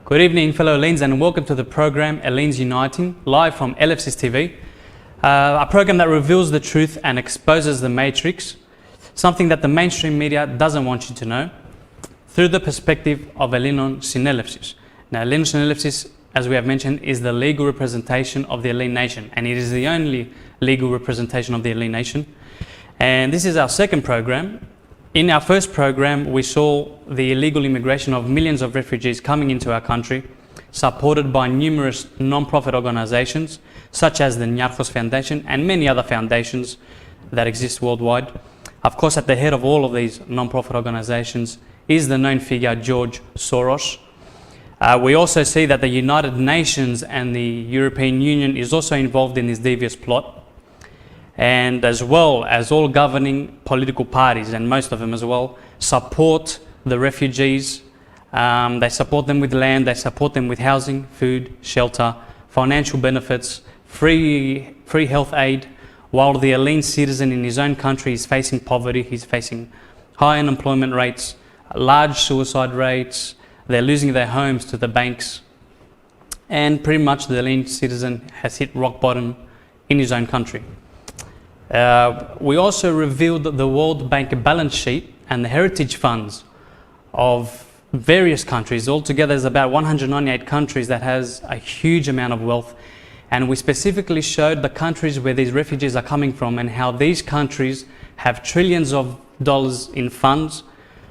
Good evening, fellow Liens, and welcome to the program Liens Uniting, live from Alexis TV, a program that reveals the truth and exposes the matrix, something that the mainstream media doesn't want you to know, through the perspective of Elinon Synelefsis. Now, Elinon Synelefsis, as we have mentioned, is the legal representation of the alienation, and it is the only legal representation of the alienation. And this is our second program. In our first program, we saw the illegal immigration of millions of refugees coming into our country, supported by numerous non-profit organizations, such as the Niarchos Foundation and many other foundations that exist worldwide. Of course, at the head of all of these non-profit organizations is the known figure George Soros. We also see that the United Nations and the European Union is also involved in this devious plot, and as well as all governing political parties, and most of them as well, support the refugees. They support them with land, they support them with housing, food, shelter, financial benefits, free health aid, while the alien citizen in his own country is facing poverty, he's facing high unemployment rates, large suicide rates, they're losing their homes to the banks, and pretty much the alien citizen has hit rock bottom in his own country. We also revealed the World Bank balance sheet and the heritage funds of various countries. Altogether, there's about 198 countries that has a huge amount of wealth. And we specifically showed the countries where these refugees are coming from and how these countries have trillions of dollars in funds.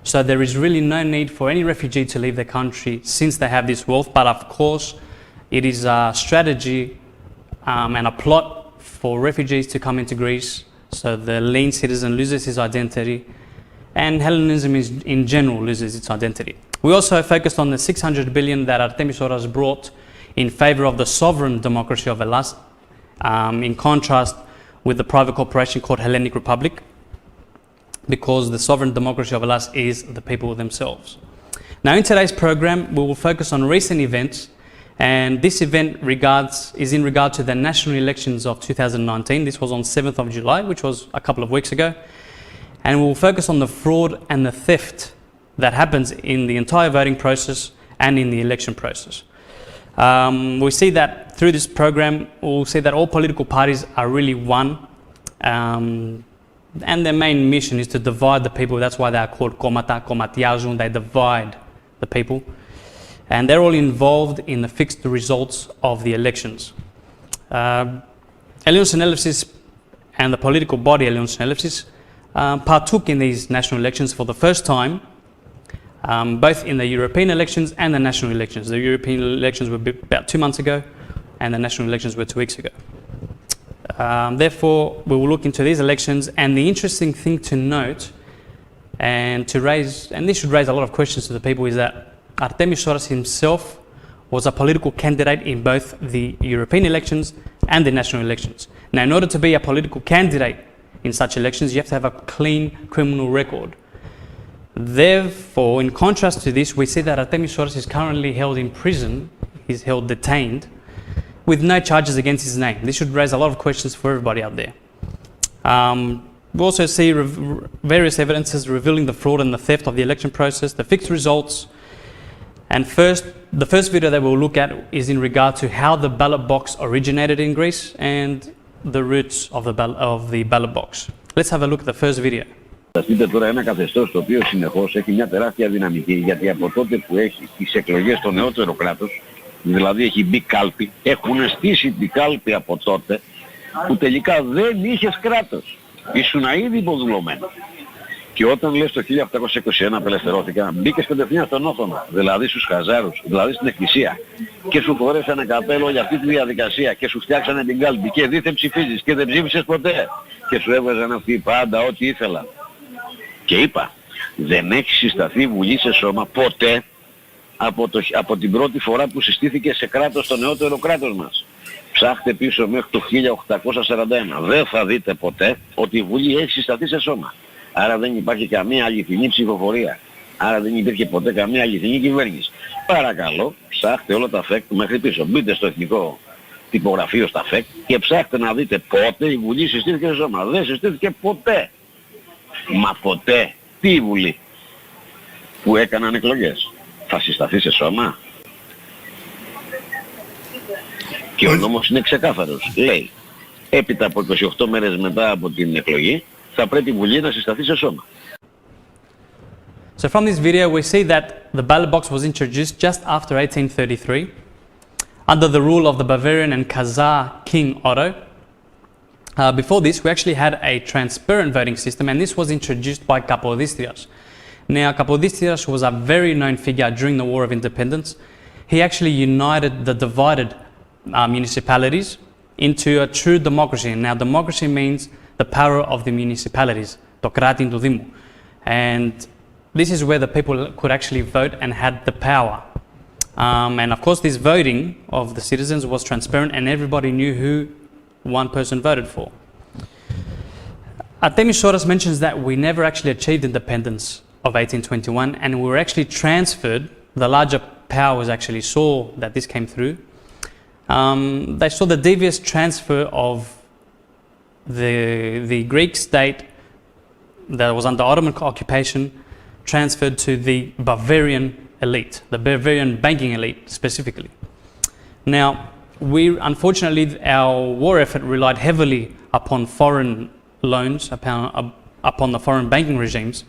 So there is really no need for any refugee to leave their country since they have this wealth. But of course, it is a strategy and a plot for refugees to come into Greece, so the lien citizen loses his identity, and Hellenism in general loses its identity. We also focused on the 600 billion that Artemis Soros brought in favor of the sovereign democracy of Hellas, in contrast with the private corporation called Hellenic Republic, because the sovereign democracy of Hellas is the people themselves. Now, in today's program, we will focus on recent events. And this event is in regard to the national elections of 2019. This was on 7th of July, which was a couple of weeks ago. And we'll focus on the fraud and the theft that happens in the entire voting process and in the election process. We see that through this program, we'll see that all political parties are really one. And their main mission is to divide the people. That's why they are called komata, komatiazun. They divide the people. And they're all involved in the fixed results of the elections. Elinon Synelefsis and the political body Elinon Synelefsis partook in these national elections for the first time, both in the European elections and the national elections. The European elections were about 2 months ago, and the national elections were 2 weeks ago. Therefore, we will look into these elections, and the interesting thing to note and this should raise a lot of questions to the people, is that Artemis Soros himself was a political candidate in both the European elections and the national elections. Now, in order to be a political candidate in such elections, you have to have a clean criminal record. Therefore, in contrast to this, we see that Artemis Soros is currently held in prison, he's held detained, with no charges against his name. This should raise a lot of questions for everybody out there. We also see various evidences revealing the fraud and the theft of the election process, the fixed results. And the first video that we'll look at is in regard to how the ballot box originated in Greece and the roots of the ballot box. Let's have a look at the first video. Φανταστείτε τώρα ένα καθεστώς το οποίο συνεχώς έχει μια τεράστια δυναμική, γιατί από τότε που έχει τις εκλογές στο νεότερο κράτος, δηλαδή έχει μπει κάλπη, έχουν στήσει την κάλπη από τότε που τελικά δεν είχες κράτος. Ήσουν ήδη υποδουλωμένο. Και όταν λες το 1821 απελευθερώθηκα, μπήκες κατευθείαν στον όθωνα, δηλαδή στους χαζάρους, δηλαδή στην εκκλησία, και σου φορέσανε καπέλο για αυτή τη διαδικασία και σου φτιάξανε την κάλπη και δίθεν ψηφίζεις και δεν ψήφισες ποτέ και σου έβγαζαν αυτοί πάντα ό,τι ήθελα. Και είπα, δεν έχει συσταθεί βουλή σε σώμα ποτέ από την πρώτη φορά που συστήθηκε σε κράτος, το νεότερο κράτος μας. Ψάχτε πίσω μέχρι το 1841. Δεν θα δείτε ποτέ ότι η Βουλή έχει συσταθεί σε σώμα. Άρα δεν υπάρχει καμία αληθινή ψηφοφορία. Άρα δεν υπήρχε ποτέ καμία αληθινή κυβέρνηση. Παρακαλώ, ψάχτε όλα τα ΦΕΚ μέχρι πίσω. Μπείτε στο εθνικό τυπογραφείο στα ΦΕΚ και ψάχτε να δείτε πότε η Βουλή συστήθηκε σε σώμα. Δεν συστήθηκε ποτέ. Μα ποτέ. Τι η Βουλή που έκαναν εκλογές θα συσταθεί σε σώμα? Και ο νόμος είναι ξεκάθαρος. Λέει, έπειτα από 28 μέρες μετά από την εκλογή, θα πρέπει η Βουλή να συσταθεί σε σώμα. So from this video we see that the ballot box was introduced just after 1833 under the rule of the Bavarian and Khazar King Otto. Before this we actually had a transparent voting system, and this was introduced by Kapodistrias. Now Kapodistrias was a very known figure during the War of Independence. He actually united the divided municipalities into a true democracy. Now democracy means the power of the municipalities, το κράτη του Δήμου. And this is where the people could actually vote and had the power. And of course this voting of the citizens was transparent and everybody knew who one person voted for. Artemis Soros mentions that we never actually achieved independence of 1821, and we were actually transferred. The larger powers actually saw that this came through. They saw the devious transfer of the Greek state that was under Ottoman occupation transferred to the Bavarian elite, the Bavarian banking elite specifically. Now, unfortunately, our war effort relied heavily upon foreign loans, upon the foreign banking regimes,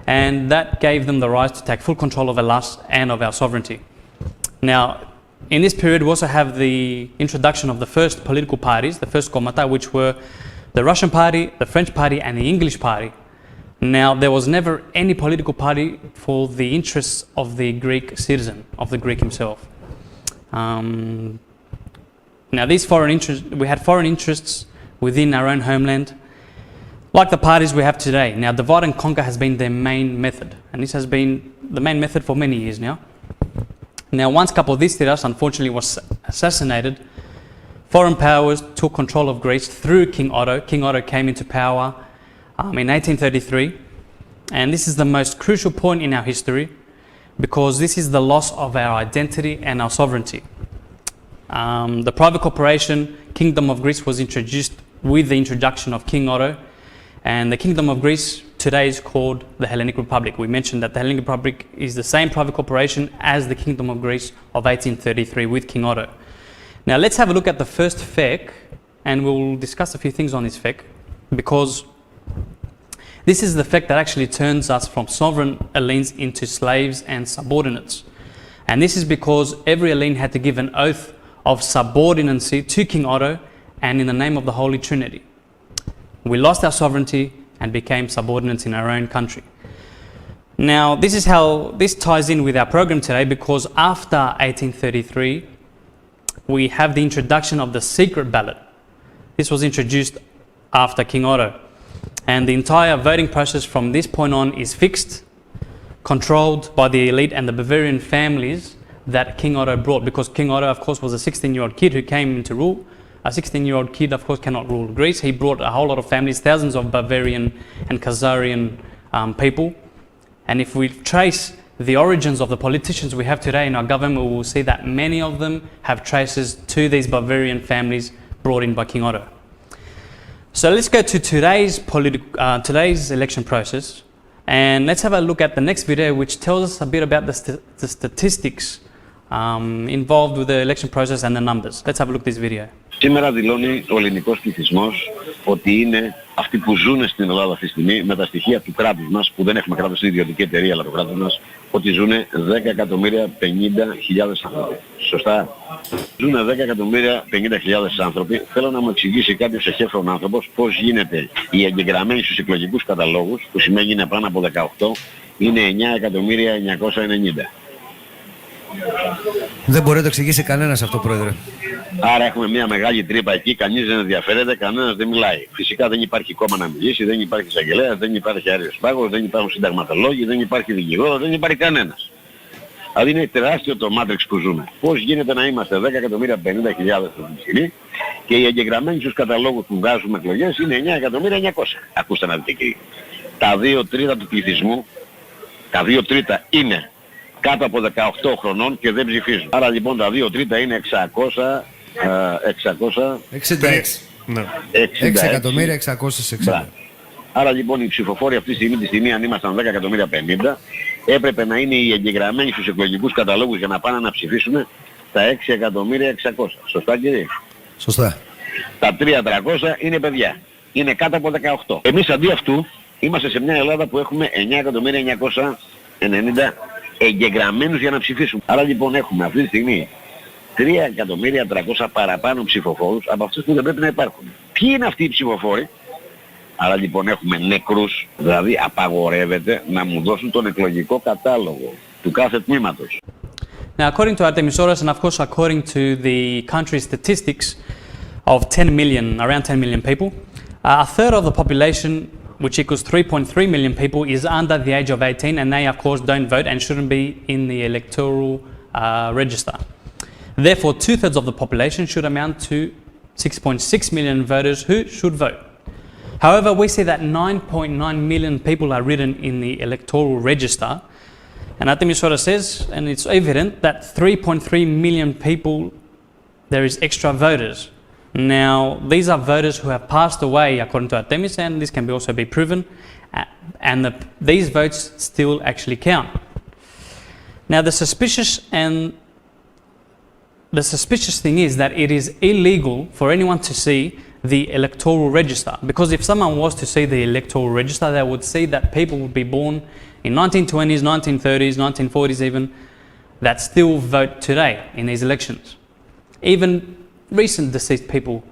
and that gave them the right to take full control of us and of our sovereignty. Now, in this period, we also have the introduction of the first political parties, the first komata, which were the Russian party, the French party, and the English party. Now, there was never any political party for the interests of the Greek citizen, of the Greek himself. Now, these we had foreign interests within our own homeland, like the parties we have today. Now, divide and conquer has been their main method, and this has been the main method for many years now. Now, once Kapodistrias unfortunately was assassinated, foreign powers took control of Greece through King Otto. King Otto came into power in 1833, and this is the most crucial point in our history because this is the loss of our identity and our sovereignty. The private corporation Kingdom of Greece was introduced with the introduction of King Otto, and the Kingdom of Greece today is called the Hellenic Republic. We mentioned that the Hellenic Republic is the same private corporation as the Kingdom of Greece of 1833 with King Otto. Now let's have a look at the first FEC, and we'll discuss a few things on this FEC because this is the FEC that actually turns us from sovereign aliens into slaves and subordinates. And this is because every alien had to give an oath of subordinacy to King Otto and in the name of the Holy Trinity. We lost our sovereignty and became subordinates in our own country. Now, this is how this ties in with our program today because after 1833, we have the introduction of the secret ballot. This was introduced after King Otto. And the entire voting process from this point on is fixed, controlled by the elite and the Bavarian families that King Otto brought, because King Otto, of course, was a 16-year-old kid who came into rule. A 16-year-old kid, of course, cannot rule Greece. He brought a whole lot of families, thousands of Bavarian and Khazarian people. And if we trace the origins of the politicians we have today in our government, we will see that many of them have traces to these Bavarian families brought in by King Otto. So let's go to today's election process, and let's have a look at the next video, which tells us a bit about the statistics involved with the election process and the numbers. Let's have a look at this video. Σήμερα δηλώνει ο ελληνικός πληθυσμός ότι είναι αυτοί που ζουν στην Ελλάδα αυτή τη στιγμή με τα στοιχεία του κράτους μας, που δεν έχουμε κράτος στην ιδιωτική εταιρεία, αλλά το κράτος μας, ότι ζουν 10.050.000 άνθρωποι. Σωστά. Ζουν 10.050.000 άνθρωποι. Θέλω να μου εξηγήσει κάποιος εχέφρον άνθρωπος πώς γίνεται οι εγγεγραμμένοι στους εκλογικούς καταλόγους, που σημαίνει είναι πάνω από 18, είναι 9.990.000. Δεν μπορεί να το εξηγήσει κανένας αυτό, Πρόεδρε. Άρα έχουμε μια μεγάλη τρύπα εκεί, κανείς δεν ενδιαφέρεται, κανένας δεν μιλάει. Φυσικά δεν υπάρχει κόμμα να μιλήσει, δεν υπάρχει εισαγγελέας, δεν υπάρχει άριος πάγος, δεν υπάρχουν συνταγματολόγοι, δεν υπάρχει δικηγόρος, δεν υπάρχει κανένας. Δηλαδή είναι τεράστιο το μάτριξ που ζούμε. Πώς γίνεται να είμαστε 10.050.000 αυτή τη στιγμή και οι εγγεγραμμένοι στους καταλόγους που βγάζουμε εκλογές είναι 9.900.000. Ακούστε να δείτε κύριε. Τα 2 τρίτα του πληθυσμού, τα 2 τρίτα είναι κάτω από 18 χρονών και δεν ψηφίζουν. Άρα λοιπόν τα 2 τρίτα είναι 6.660.000. Άρα λοιπόν οι ψηφοφόροι αυτή τη στιγμή αν ήμασταν 10.050.000 έπρεπε να είναι οι εγγεγραμμένοι στους εκλογικούς καταλόγους για να πάνε να ψηφίσουν τα 6.600.000. Σωστά κύριε? Σωστά. Τα 3.300 είναι παιδιά. Είναι κάτω από 18. Εμείς αντί αυτού είμαστε σε μια Ελλάδα που έχουμε 9.990 εγγεγραμμένους για να ψηφίσουν. Άρα λοιπόν έχουμε αυτή τη στιγμή 3.300.000 παραπάνω ψηφοφόρους από αυτούς που δεν πρέπει να υπάρχουν. Ποιοι είναι αυτοί οι ψηφοφόροι? Άρα λοιπόν έχουμε νεκρούς, δηλαδή απαγορεύεται να μου δώσουν τον εκλογικό κατάλογο του κάθε τμήματος. Now, according to Artemis Soros, and of course according to the country statistics of 10 million, around 10 million people, a third of the population, which equals 3.3 million people, is under the age of 18, and they of course don't vote and shouldn't be in the electoral register. Therefore, 2/3 of the population should amount to 6.6 million voters who should vote. However, we see that 9.9 million people are written in the electoral register, and Artemis Soros says, and it's evident, that 3.3 million people, there is extra voters. Now, these are voters who have passed away, according to Artemis, and this can also be proven, and these votes still actually count. Now, the suspicious thing is that it is illegal for anyone to see the electoral register, because if someone was to see the electoral register, they would see that people would be born in 1920s, 1930s, 1940s even, that still vote today in these elections. Even recent deceased people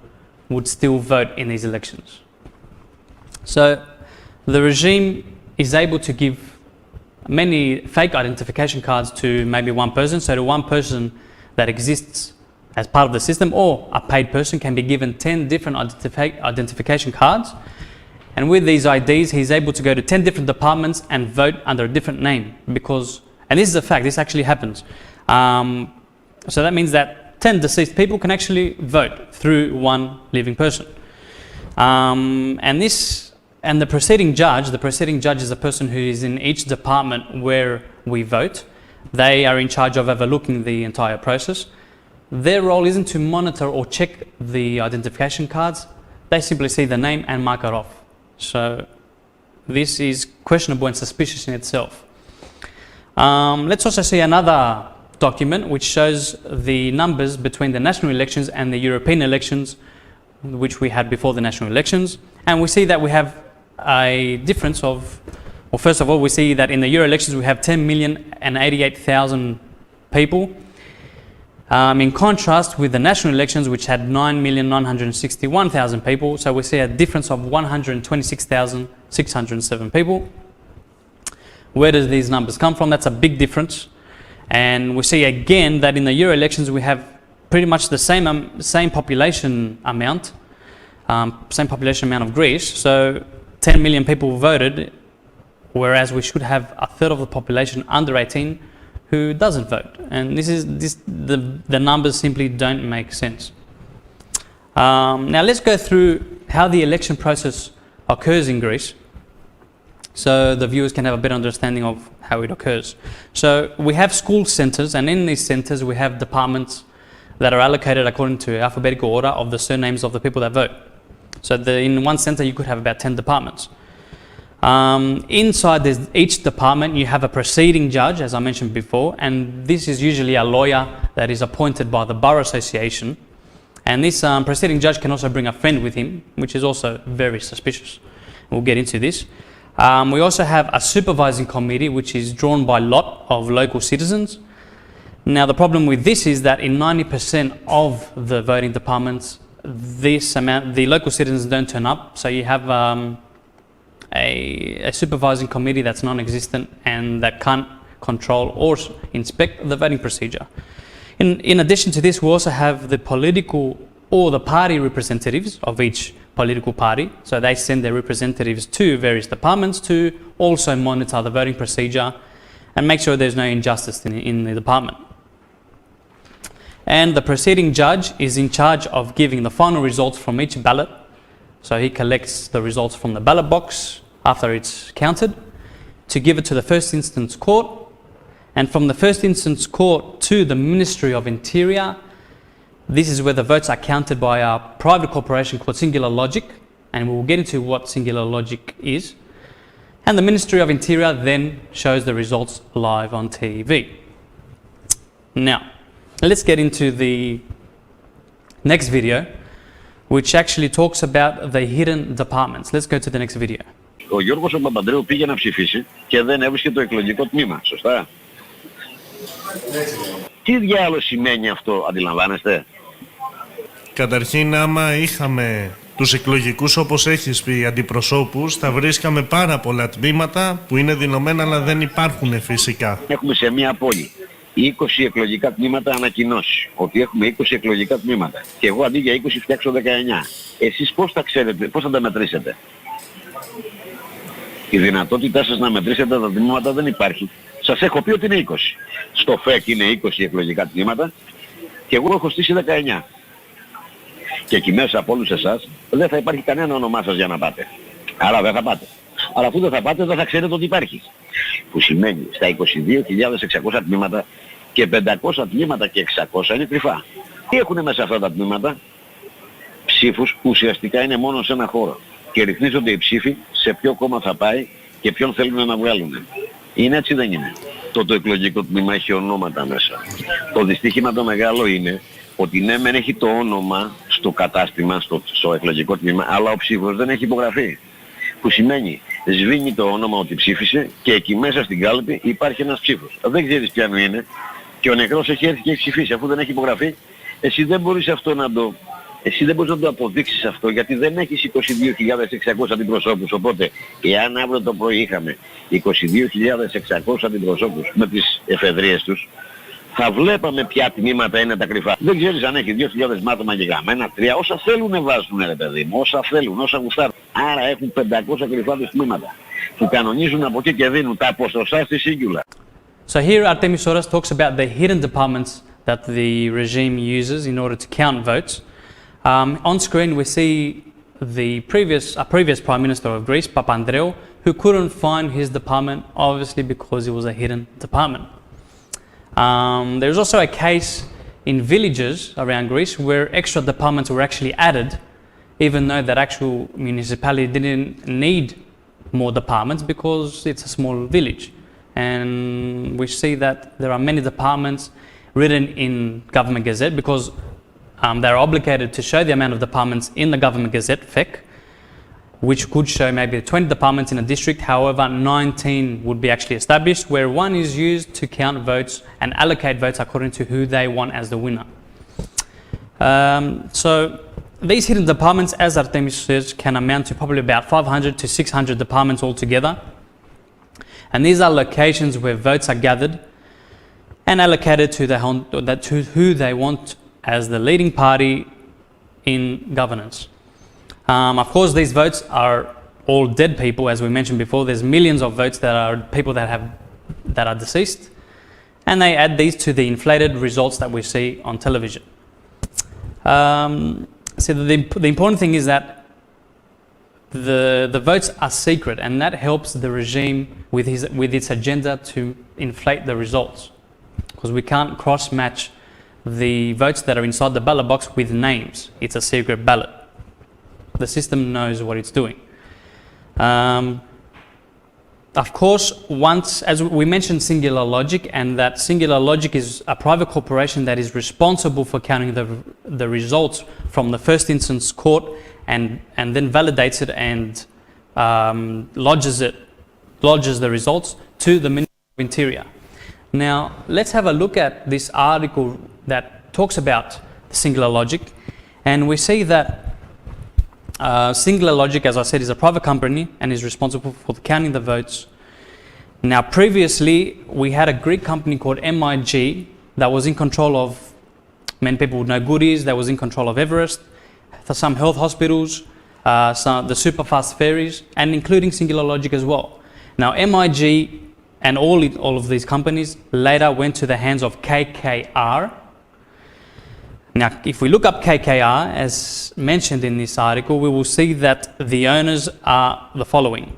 would still vote in these elections. So the regime is able to give many fake identification cards to maybe one person, so to one person that exists as part of the system, or a paid person can be given 10 different identification cards, and with these IDs he's able to go to 10 different departments and vote under a different name, because, and this is a fact, this actually happens. So that means that 10 deceased people can actually vote through one living person. And the presiding judge is a person who is in each department where we vote. They are in charge of overlooking the entire process. Their role isn't to monitor or check the identification cards. They simply see the name and mark it off. So this is questionable and suspicious in itself. Let's also see another document which shows the numbers between the national elections and the European elections, which we had before the national elections. And we see that we have a difference of, well, first of all, we see that in the Euro elections we have 10,088,000 people. In contrast with the national elections, which had 9,961,000 people, so we see a difference of 126,607 people. Where do these numbers come from? That's a big difference. And we see again that in the Euro elections we have pretty much the same population amount of Greece. So 10 million people voted, whereas we should have a third of the population under 18 who doesn't vote. And the numbers simply don't make sense. Now let's go through how the election process occurs in Greece, so the viewers can have a better understanding of how it occurs. So we have school centres, and in these centres we have departments that are allocated according to alphabetical order of the surnames of the people that vote. So in one centre you could have about 10 departments. Inside each department you have a presiding judge, as I mentioned before, and this is usually a lawyer that is appointed by the Bar Association. And this presiding judge can also bring a friend with him, which is also very suspicious. We'll get into this. We also have a supervising committee which is drawn by lot of local citizens. Now the problem with this is that in 90% of the voting departments the local citizens don't turn up, so you have a supervising committee that's non-existent and that can't control or inspect the voting procedure. In addition to this, we also have the political or the party representatives of each political party. So they send their representatives to various departments to also monitor the voting procedure and make sure there's no injustice in the department. And the presiding judge is in charge of giving the final results from each ballot. So he collects the results from the ballot box after it's counted to give it to the first instance court, and from the first instance court to the Ministry of Interior. This is where the votes are counted by a private corporation called Singular Logic, and we will get into what Singular Logic is. And the Ministry of Interior then shows the results live on TV. Now, let's get into the next video, which actually talks about the hidden departments. Let's go to the next video. Ο Γιώργος ο Παπανδρέου πήγε να ψηφίσει και δεν έβρισκε το εκλογικό τμήμα, σωστά? Τι διάλογο σημαίνει αυτό, αντιλαμβάνεστε? Καταρχήν, άμα είχαμε τους εκλογικούς, όπως έχεις πει, αντιπροσώπους, θα βρίσκαμε πάρα πολλά τμήματα που είναι δηλωμένα αλλά δεν υπάρχουν φυσικά. Έχουμε σε μία πόλη 20 εκλογικά τμήματα ανακοινώσει ότι έχουμε 20 εκλογικά τμήματα και εγώ αντί για 20 φτιάξω 19. Εσείς πώς θα ξέρετε, πώς θα τα μετρήσετε? Η δυνατότητά σας να μετρήσετε τα τμήματα δεν υπάρχει. Σας έχω πει ότι είναι 20. Στο ΦΕΚ είναι 20 εκλογικά τμήματα και εγώ έχω στήσει 19. Και εκεί μέσα από όλους εσάς δεν θα υπάρχει κανένα όνομά σας για να πάτε. Άρα δεν θα πάτε. Αλλά αφού δεν θα πάτε δεν θα ξέρετε ότι υπάρχει. Που σημαίνει στα 22.600 τμήματα και 500 τμήματα και 600 είναι κρυφά. Τι έχουν μέσα αυτά τα τμήματα? Ψήφους που ουσιαστικά είναι μόνο σε ένα χώρο. Και ρυθμίζονται οι ψήφοι σε ποιο κόμμα θα πάει και ποιον θέλουν να βγάλουν. Είναι έτσι, δεν είναι? Το εκλογικό τμήμα έχει ονόματα μέσα. Το δυστύχημα το μεγάλο είναι ότι ναι μεν έχει το όνομα στο κατάστημα, στο εκλογικό τμήμα, αλλά ο ψήφος δεν έχει υπογραφεί. Που σημαίνει σβήνει το όνομα ότι ψήφισε και εκεί μέσα στην κάλπη υπάρχει ένας ψήφος. Δεν ξέρεις ποιανού είναι και ο νεκρός έχει έρθει και έχει ψηφίσει. Αφού δεν έχει υπογραφεί, εσύ δεν μπορείς να το αποδείξεις αυτό, γιατί δεν έχεις 22.600 αντιπροσώπους. Οπότε, εάν αύριο το πρωί είχαμε 22.600 αντιπροσώπους με τις εφεδρίες τους, θα βλέπαμε ποια τμήματα είναι τα κρυφά. Δεν ξέρεις αν έχει 2.000 μάτωμα και γραμμένα, 3, όσα θέλουν βάζουν ρε παιδί μου, όσα θέλουν, όσα γουστάρουν. Άρα έχουν 500 κρυφά τμήματα που κανονίζουν από εκεί και δίνουν τα ποσοστά στη σύγκουλα. So here Artemis Soros talks about the hidden departments that the regime uses in order to count votes. On screen we see a previous Prime Minister of Greece, Papandreou, who couldn't find his department, obviously because it was a hidden department. There's also a case in villages around Greece where extra departments were actually added, even though that actual municipality didn't need more departments because it's a small village. And we see that there are many departments written in Government Gazette because they're obligated to show the amount of departments in the Government Gazette, FEC, which could show maybe 20 departments in a district. However, 19 would be actually established, where one is used to count votes and allocate votes according to who they want as the winner. So these hidden departments, as Artemis says, can amount to probably about 500 to 600 departments altogether. And these are locations where votes are gathered and allocated to who they want as the leading party in governance. Of course, these votes are all dead people, as we mentioned before. There's millions of votes that are people that are deceased, and they add these to the inflated results that we see on television. So the important thing is that the votes are secret, and that helps the regime with its agenda to inflate the results, because we can't cross-match the votes that are inside the ballot box with names. It's a secret ballot. The system knows what it's doing. Of course, as we mentioned singular logic, and that singular logic is a private corporation that is responsible for counting the results from the first instance court and then validates it and lodges the results to the Ministry of Interior. Now, let's have a look at this article that talks about singular logic, and we see that Singular Logic, as I said, is a private company and is responsible for counting the votes. Now, previously, we had a Greek company called MIG that was in control of, many people would know, Goodies, that was in control of Everest, some health hospitals, the superfast ferries, and including Singular Logic as well. Now, MIG and all of these companies later went to the hands of KKR. Now, if we look up KKR, as mentioned in this article, we will see that the owners are the following.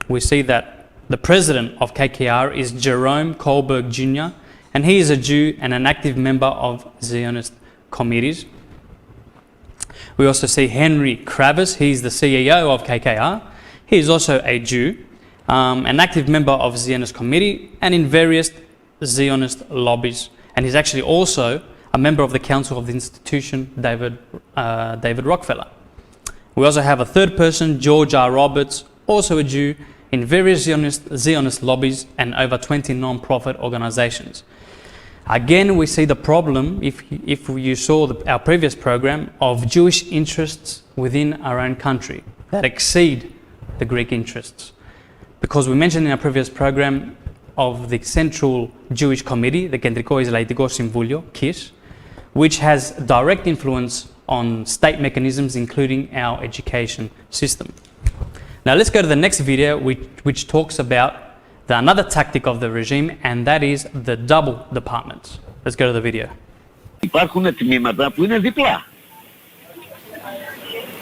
We see that the president of KKR is Jerome Kohlberg Jr., and he is a Jew and an active member of Zionist committees. We also see Henry Kravis, he's the CEO of KKR. He is also a Jew, an active member of Zionist committee and in various Zionist lobbies. And he's actually also a member of the council of the institution, David Rockefeller. We also have a third person, George R. Roberts, also a Jew, in various Zionist lobbies and over 20 non-profit organizations. Again, we see the problem, if you saw our previous program, of Jewish interests within our own country that exceed the Greek interests. Because we mentioned in our previous program of the Central Jewish Committee, the Κεντρικό Ισραηλιτικό Συμβούλιο, KIS, which has direct influence on state mechanisms, including our education system. Now let's go to the next video, which talks about another tactic of the regime, and that is the double departments. Let's go to the video. Υπάρχουν τμήματα που είναι διπλά.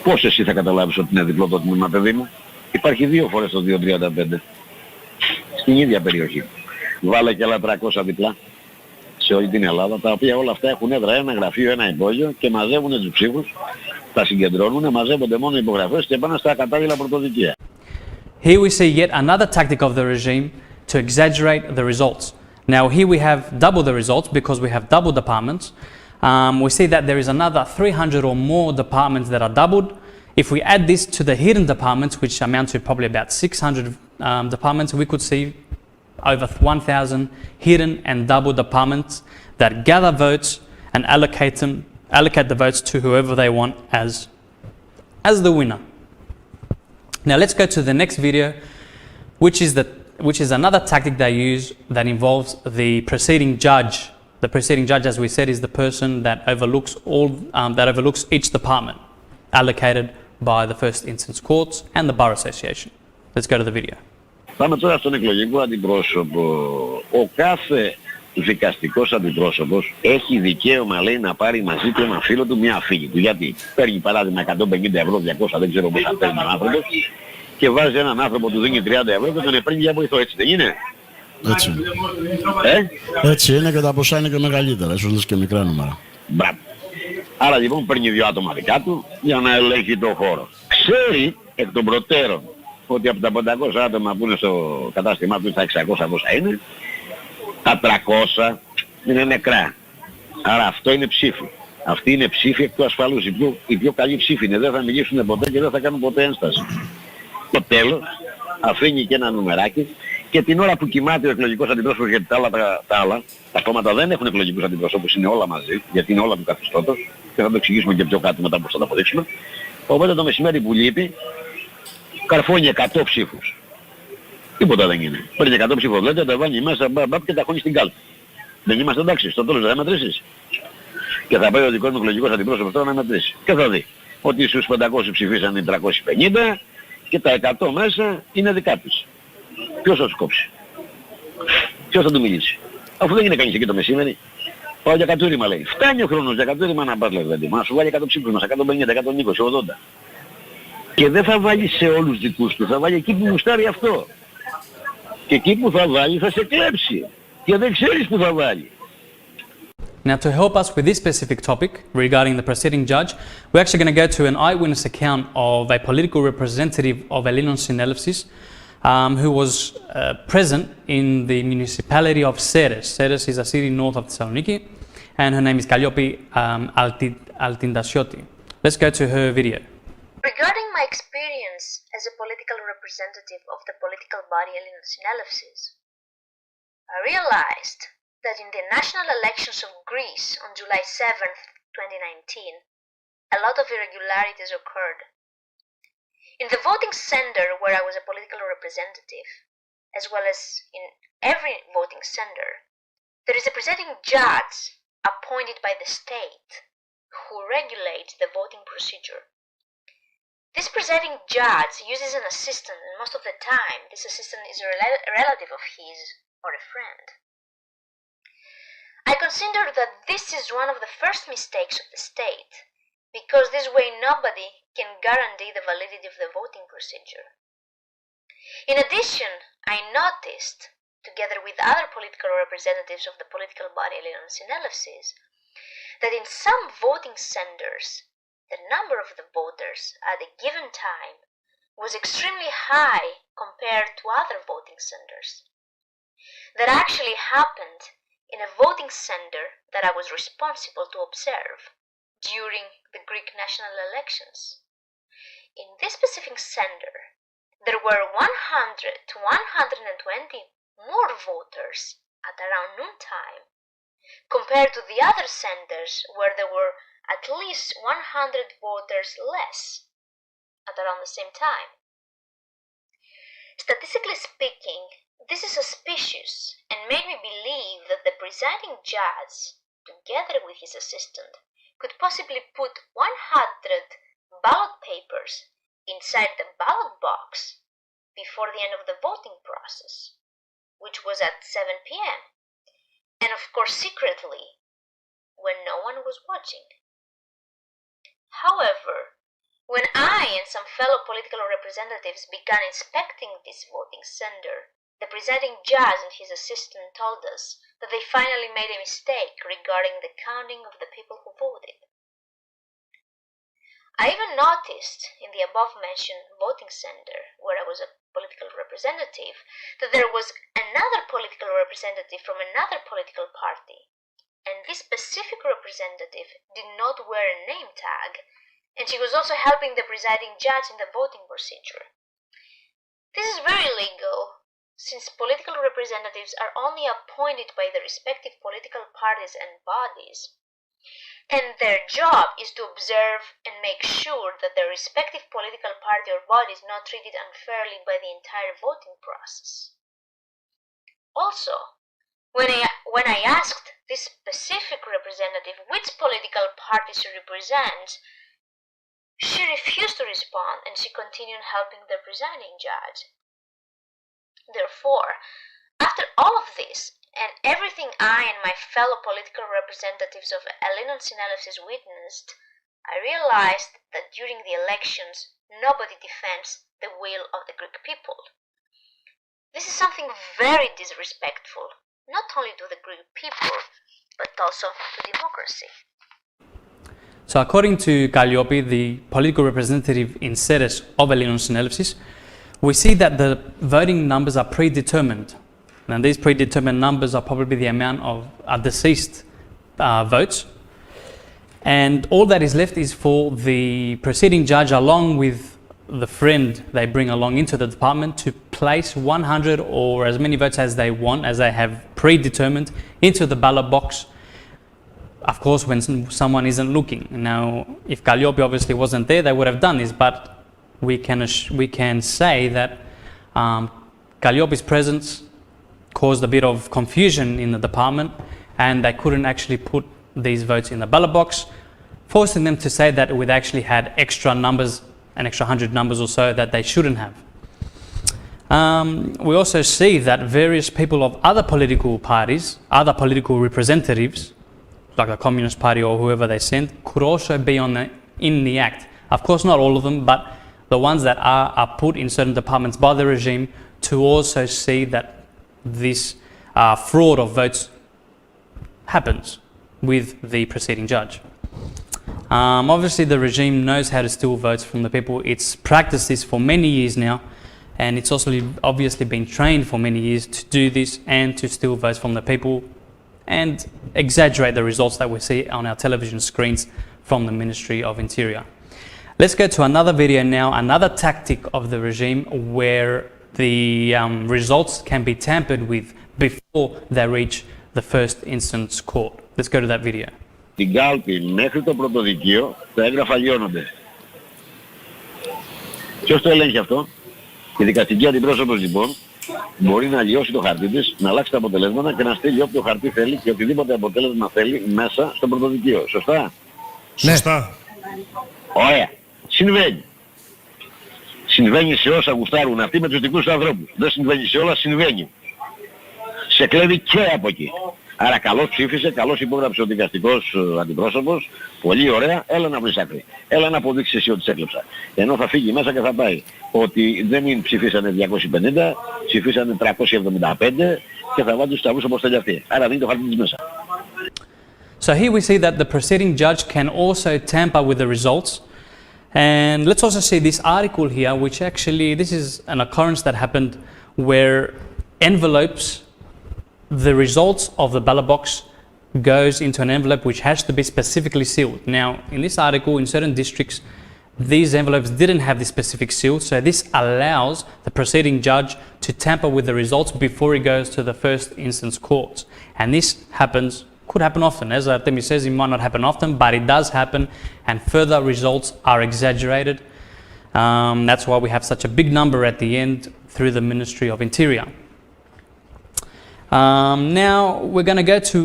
Πώς εσύ θα καταλάβεις ότι είναι διπλό το τμήμα, παιδί μου? Υπάρχει 2 φορές το 235 στην ίδια περιοχή. Βάλε και άλλα 300 διπλά σε όλη την Ελλάδα, τα οποία όλα αυτά έχουν έδρα, ένα γραφείο, ένα υπόγειο και μαζεύουν τους ψήφους, τα συγκεντρώνουν, μαζεύονται μόνο υπογραφές και πάνε στα κατάλληλα πρωτοδικεία. Here we see yet another tactic of the regime to exaggerate the results. Now here we have double the results because we have double departments. We see that there is another 300 or more departments that are doubled. If we add this to the hidden departments, which amount to probably about 600 departments, we could see over 1,000 hidden and double departments that gather votes and allocate the votes to whoever they want as the winner. Now let's go to the next video, which is another tactic they use that involves the preceding judge. The preceding judge, as we said, is the person that overlooks each department allocated by the first instance courts and the bar association. Let's go to the video. Πάμε τώρα στον εκλογικό αντιπρόσωπο. Ο κάθε δικαστικός αντιπρόσωπος έχει δικαίωμα, λέει, να πάρει μαζί του ένα φίλο του μια φύγη του. Γιατί παίρνει παράδειγμα 150 ευρώ, 200, δεν ξέρω πόσα παίρνει ο άνθρωπος, και βάζει έναν άνθρωπο που του δίνει 30 ευρώ και τον παίρνει για βοηθό. Έτσι δεν είναι? Έτσι είναι. Έτσι είναι, και τα ποσά είναι και μεγαλύτερα, ίσως λες και μικρά νούμερα. Μπράβο. Άρα λοιπόν παίρνει 2 άτομα δικά του για να ελέγχει το χώρο. Ξέρει εκ των προτέρων ότι από τα 500 άτομα που είναι στο κατάστημά του, τα 600 πόσα είναι, τα 300 είναι νεκρά. Άρα αυτό είναι ψήφι. Αυτή είναι ψήφι εκ του ασφαλούς. Οι πιο καλοί ψήφοι είναι. Δεν θα μιλήσουν ποτέ και δεν θα κάνουν ποτέ ένσταση. Το τέλος αφήνει και ένα νουμεράκι και την ώρα που κοιμάται ο εκλογικός αντιπρόσωπος, γιατί τα κόμματα δεν έχουν εκλογικούς αντιπροσώπους, είναι όλα μαζί, γιατί είναι όλα του καθεστώτος, και θα το εξηγήσουμε και πιο κάτω μετά πώς θα το αποδείξουμε. Οπότε το μεσημέρι που λείπει καρφώνει 100 ψήφους. Τίποτα δεν είναι. Παίρνει 100 ψήφους, λέτε, τα βάλει μέσα και τα χώνει στην κάλπη. Δεν είμαστε εντάξει, στο τέλος δεν θα μετρήσεις. Και θα πάει ο δικός μου εκλογικός αντιπρόσωπος τώρα να μετρήσει. Και θα δει ότι στους 500 ψηφίσαν οι 350 και τα 100 μέσα είναι δικά τους. Ποιος θα τους κόψει? Ποιος θα του μιλήσει? Αφού δεν είναι κανείς εκεί το μεσήμερι. Πάω για κατούριμα, λέει. Φτάνει ο χρόνος για κατούριμα να πας, λέει, δηλαδή. Μα σου βάλει 100 ψήφους μας, 150, 120, 80. Και δεν θα βάλει σε όλους δικούς του, θα βάλει εκεί που γουστάρει αυτό. Και εκεί που θα βάλει θα σε κλέψει. Και δεν ξέρεις που θα βάλει. Now, to help us with this specific topic regarding the preceding judge, we're actually going to go to an eyewitness account of a political representative of Elinon Synelevsis, who was present in the municipality of Seres. Seres is a city north of Thessaloniki, and her name is Kalliopi Altindasioti. Let's go to her video. Regarding my experience as a political representative of the political body Elinon Synelevsis, I realized that in the national elections of Greece on July 7th, 2019, a lot of irregularities occurred. In the voting center where I was a political representative, as well as in every voting center, there is a presiding judge appointed by the state who regulates the voting procedure. This presiding judge uses an assistant, and most of the time this assistant is a relative of his or a friend. I consider that this is one of the first mistakes of the state, because this way nobody can guarantee the validity of the voting procedure. In addition, I noticed, together with other political representatives of the political body Elinon Synelevsis, that in some voting centers, the number of the voters at a given time was extremely high compared to other voting centers. That actually happened in a voting center that I was responsible to observe during the Greek national elections. In this specific center, there were 100 to 120 more voters at around noontime compared to the other centers where there were at least 100 voters less at around the same time. Statistically speaking, this is suspicious and made me believe that the presiding judge, together with his assistant, could possibly put 100 ballot papers inside the ballot box before the end of the voting process, which was at 7 p.m., and of course secretly, when no one was watching. However, when I and some fellow political representatives began inspecting this voting center, the presiding judge and his assistant told us that they finally made a mistake regarding the counting of the people who voted. I even noticed in the above-mentioned voting center, where I was a political representative, that there was another political representative from another political party, and this specific representative did not wear a name tag, and she was also helping the presiding judge in the voting procedure. This is very illegal, since political representatives are only appointed by the respective political parties and bodies, and their job is to observe and make sure that their respective political party or body is not treated unfairly by the entire voting process. Also, when I asked this specific representative which political party she represents, she refused to respond and she continued helping the presiding judge. Therefore, after all of this, and everything I and my fellow political representatives of alienation witnessed, I realized that during the elections, nobody defends the will of the Greek people. This is something very disrespectful, not only to the Greek people, but also to democracy. So according to Kalliopi, the political representative in Ceres of alienation, we see that the voting numbers are predetermined. And these predetermined numbers are probably the amount of deceased votes. And all that is left is for the proceeding judge, along with the friend they bring along into the department, to place 100 or as many votes as they want, as they have predetermined, into the ballot box. Of course, when someone isn't looking. Now, if Kalliopi obviously wasn't there, they would have done this, but we can say that Kalliopi's presence caused a bit of confusion in the department, and they couldn't actually put these votes in the ballot box, forcing them to say that we'd actually had extra numbers, an extra 100 numbers or so that they shouldn't have. We also see that various people of other political parties, other political representatives, like the Communist Party or whoever they sent, could also be in the act. Of course, not all of them, but the ones that are put in certain departments by the regime to also see that this fraud of votes happens with the preceding judge. Obviously, the regime knows how to steal votes from the people. It's practiced this for many years now, and it's also obviously been trained for many years to do this and to steal votes from the people and exaggerate the results that we see on our television screens from the Ministry of Interior. Let's go to another video now, another tactic of the regime where the results can be tampered with before they reach the first instance court. Let's go to that video. Την κάλπη μέχρι το πρωτοδικείο τα έγγραφα λιώνονται. Ποιος το ελέγχει αυτό? Η δικαστική αντιπρόσωπος λοιπόν μπορεί να λιώσει το χαρτί της, να αλλάξει τα αποτελέσματα και να στείλει όποιο χαρτί θέλει και οτιδήποτε αποτέλεσμα θέλει μέσα στο πρωτοδικείο. Σωστά? Σωστά. Ωραία. Συμβαίνει. Συμβαίνει σε όσα γουστάρουν αυτοί με τους δικούς τους ανθρώπους. Δεν συμβαίνει σε όλα, συμβαίνει. Σε κλέβει και από εκεί. Άρα καλώς ψήφισε, καλώς υπόγραψε ο δικαστικός αντιπρόσωπος. Πολύ ωραία, έλα να βρεις άκρη. Έλα να αποδείξεις εσύ ότι σε έκλεψα. Ενώ θα φύγει μέσα και θα πάει ότι δεν ψηφίσανε 250, ψηφίσανε 375 και θα βάλει τους ταβούς όπως θέλει αυτή. Άρα δίνει το χαρτί της μέσα. So here we see that the preceding judge can also tamper with the results. And let's also see this article here, which actually, this is an occurrence that happened where envelopes the results of the ballot box goes into an envelope which has to be specifically sealed. Now, in this article, in certain districts, these envelopes didn't have this specific seal, so this allows the proceeding judge to tamper with the results before it goes to the first instance courts. And this could happen often. As Artemi says, it might not happen often, but it does happen, and further results are exaggerated. That's why we have such a big number at the end through the Ministry of Interior. Now we're going to go to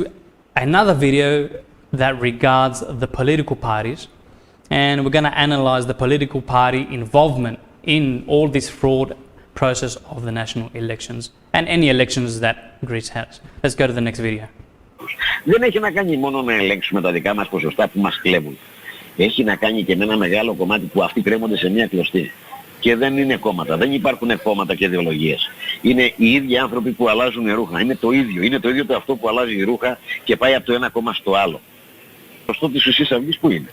another video that regards the political parties, and we're going to analyze the political party involvement in all this fraud process of the national elections and any elections that Greece has. Let's go to the next video. Δεν έχει να κάνει μόνο να ελέγξουμε τα δικά μας ποσοστά που μας κλέβουν. Έχει να κάνει και με ένα μεγάλο κομμάτι που αυτοί κρέμονται σε μια κλωστή. Και δεν είναι κόμματα, δεν υπάρχουν κόμματα και ιδεολογίες. Είναι οι ίδιοι άνθρωποι που αλλάζουν ρούχα. Είναι το ίδιο το αυτό που αλλάζει ρούχα και πάει από το ένα κόμμα στο άλλο. Αυτό της Χρυσής Αυγής που είναι?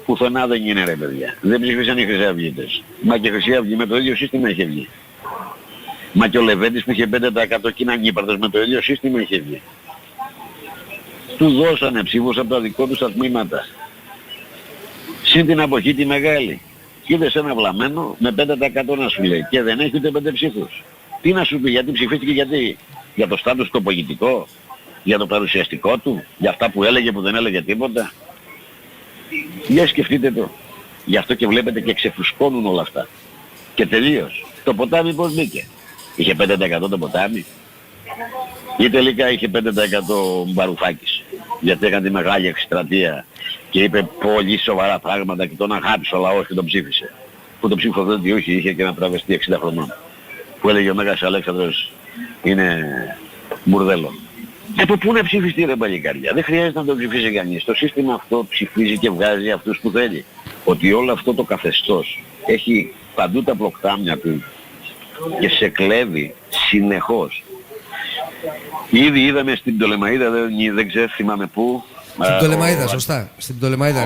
Πουθενά δεν είναι, ρε παιδιά. Δεν ψήφισαν οι Χρυσαυγίτες. Μα και η Χρυσή Αυγή με το ίδιο σύστημα είχε βγει. Μα και ο Λεβέντης που είχε 5% και είναι ανύπαρτος με το ίδιο σύστημα είχε βγει. Του δώσανε ψήφους από τα δικό τους τα τμήματα. Συν την αποχή τη μεγάλη. Είδες ένα βλαμμένο με 5% να σου λέει και δεν έχει ούτε 5 ψήφους. Τι να σου πει, γιατί ψηφίστηκε, γιατί? Για το στάτους το πολιτικό, για το παρουσιαστικό του, για αυτά που έλεγε που δεν έλεγε τίποτα. Για σκεφτείτε το. Γι' αυτό και βλέπετε και ξεφουσκώνουν όλα αυτά. Και τελείως. Το ποτάμι πώς μπήκε? Είχε 5% το ποτάμι? Ή τελικά είχε 5% Μπαρουφάκης? Γιατί έκανε τη μεγάλη εκστρατεία και είπε πολύ σοβαρά πράγματα και τον αγάπησε ο λαός και τον ψήφισε. Που το ψήφο δεν όχι, είχε και ένα τραβεστή 60 χρονών. Που έλεγε ο Μέγας Αλέξανδρος είναι μπουρδέλο. Από πού να ψηφιστεί, ρε παλικάρια? Δεν χρειάζεται να το ψηφίσει κανείς. Το σύστημα αυτό ψηφίζει και βγάζει αυτούς που θέλει. Ότι όλο αυτό το καθεστώς έχει παντού τα πλοκτάμια του και σε κλέβει συνεχώς. Ήδη είδαμε στην Πτολεμαΐδα, δεν ξέρω, θυμάμαι πού. Στην Πτολεμαΐδα, σωστά. Στην Πτολεμαΐδα,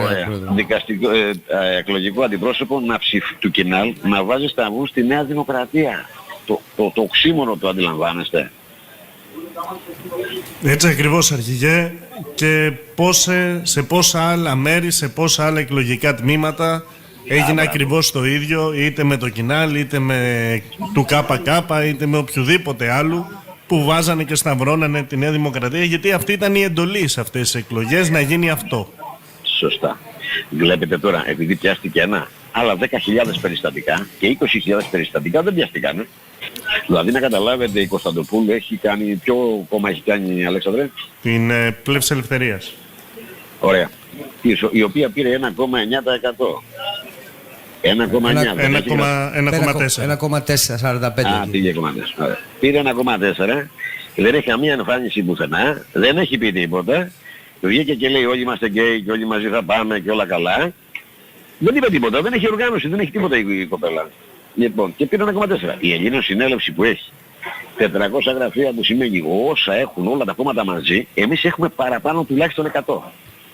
δικαστικό, εκλογικό αντιπρόσωπο του Κινάλ να βάζει σταυρούς στη Νέα Δημοκρατία. Το οξύμορο το αντιλαμβάνεστε? Έτσι ακριβώς, αρχηγέ. Και σε πόσα άλλα μέρη, σε πόσα άλλα εκλογικά τμήματα έγινε ακριβώς το ίδιο, είτε με το Κινάλ, είτε με του ΚΚ, είτε με οποιοδήποτε άλλου, που βάζανε και σταυρώνανε τη Νέα Δημοκρατία, γιατί αυτή ήταν η εντολή σε αυτές τις εκλογές, να γίνει αυτό. Σωστά. Βλέπετε τώρα, επειδή πιάστηκε άλλα 10.000 περιστατικά και 20.000 περιστατικά δεν πιάστηκαν. Δηλαδή να καταλάβετε, η Κωνσταντοπούλου έχει κάνει, ποιο κόμμα έχει κάνει, Αλέξανδρε? Την Πλεύση Ελευθερίας. Ωραία. Η οποία πήρε 1,9%. 1,445. Πήγε 1,4. Πήρε 1,4. Δεν έχει καμία εμφάνιση πουθενά. Δεν έχει πει τίποτα. Βγήκε και λέει όλοι είμαστε γκέι και όλοι μαζί θα πάμε και όλα καλά. Δεν είπε τίποτα. Δεν έχει οργάνωση. Δεν έχει τίποτα η κοπέλα. Λοιπόν, και πήρε 1,4. Η Ελλήνων συνέλευση που έχει 400 γραφεία, που σημαίνει όσα έχουν όλα τα κόμματα μαζί, εμείς έχουμε παραπάνω τουλάχιστον 100.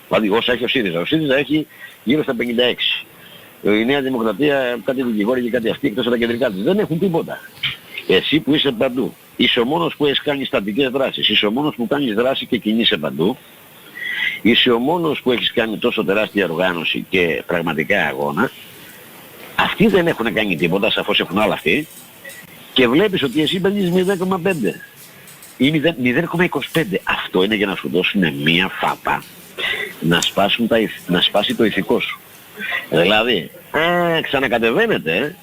Δηλαδή όσα έχει ο ΣΥΡΙΖΑ. Ο ΣΥΡΙΖΑ έχει γύρω στα 56. Η Νέα Δημοκρατία, κάτι δικηγόροι και κάτι αυτοί εκτός από τα κεντρικά της, δεν έχουν τίποτα. Εσύ που είσαι παντού, είσαι ο μόνος που έχεις κάνει στατικές δράσεις, είσαι ο μόνος που κάνεις δράση και κινείσαι παντού, είσαι ο μόνος που έχεις κάνει τόσο τεράστια οργάνωση και πραγματικά αγώνα. Αυτοί δεν έχουν κάνει τίποτα, σαφώς έχουν άλλα αυτοί, και βλέπεις ότι εσύ παίρνεις 0,5 ή 0,25. Αυτό είναι για να σου δώσουν μία φάπα να σπάσει το ηθικό σου. Δηλαδή, ξανακατεβαίνετε,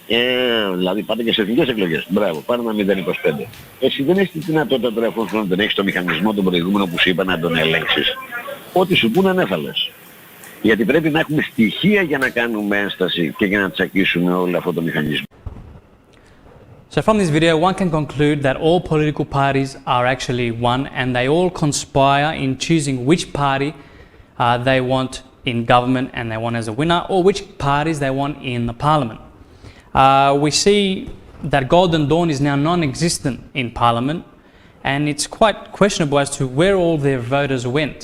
δηλαδή πάτε και σε εθνικές εκλογές. Μπράβο, πάρε ένα 0,25. Εσύ δεν έχεις τη δυνατότητα τώρα, εφόσον δεν έχεις το μηχανισμό τον προηγούμενο που σου είπα να τον ελέγξεις. Ό,τι σου πούνε ανέφαλες. Γιατί πρέπει να έχουμε στοιχεία για να κάνουμε ένσταση και για να τσακίσουμε όλο αυτό το μηχανισμό. So from this video, one can conclude that all political parties are actually one, and they all conspire in choosing which party they want in government and they want as a winner, or which parties they want in the parliament. We see that Golden Dawn is now non-existent in parliament, and it's quite questionable as to where all their voters went.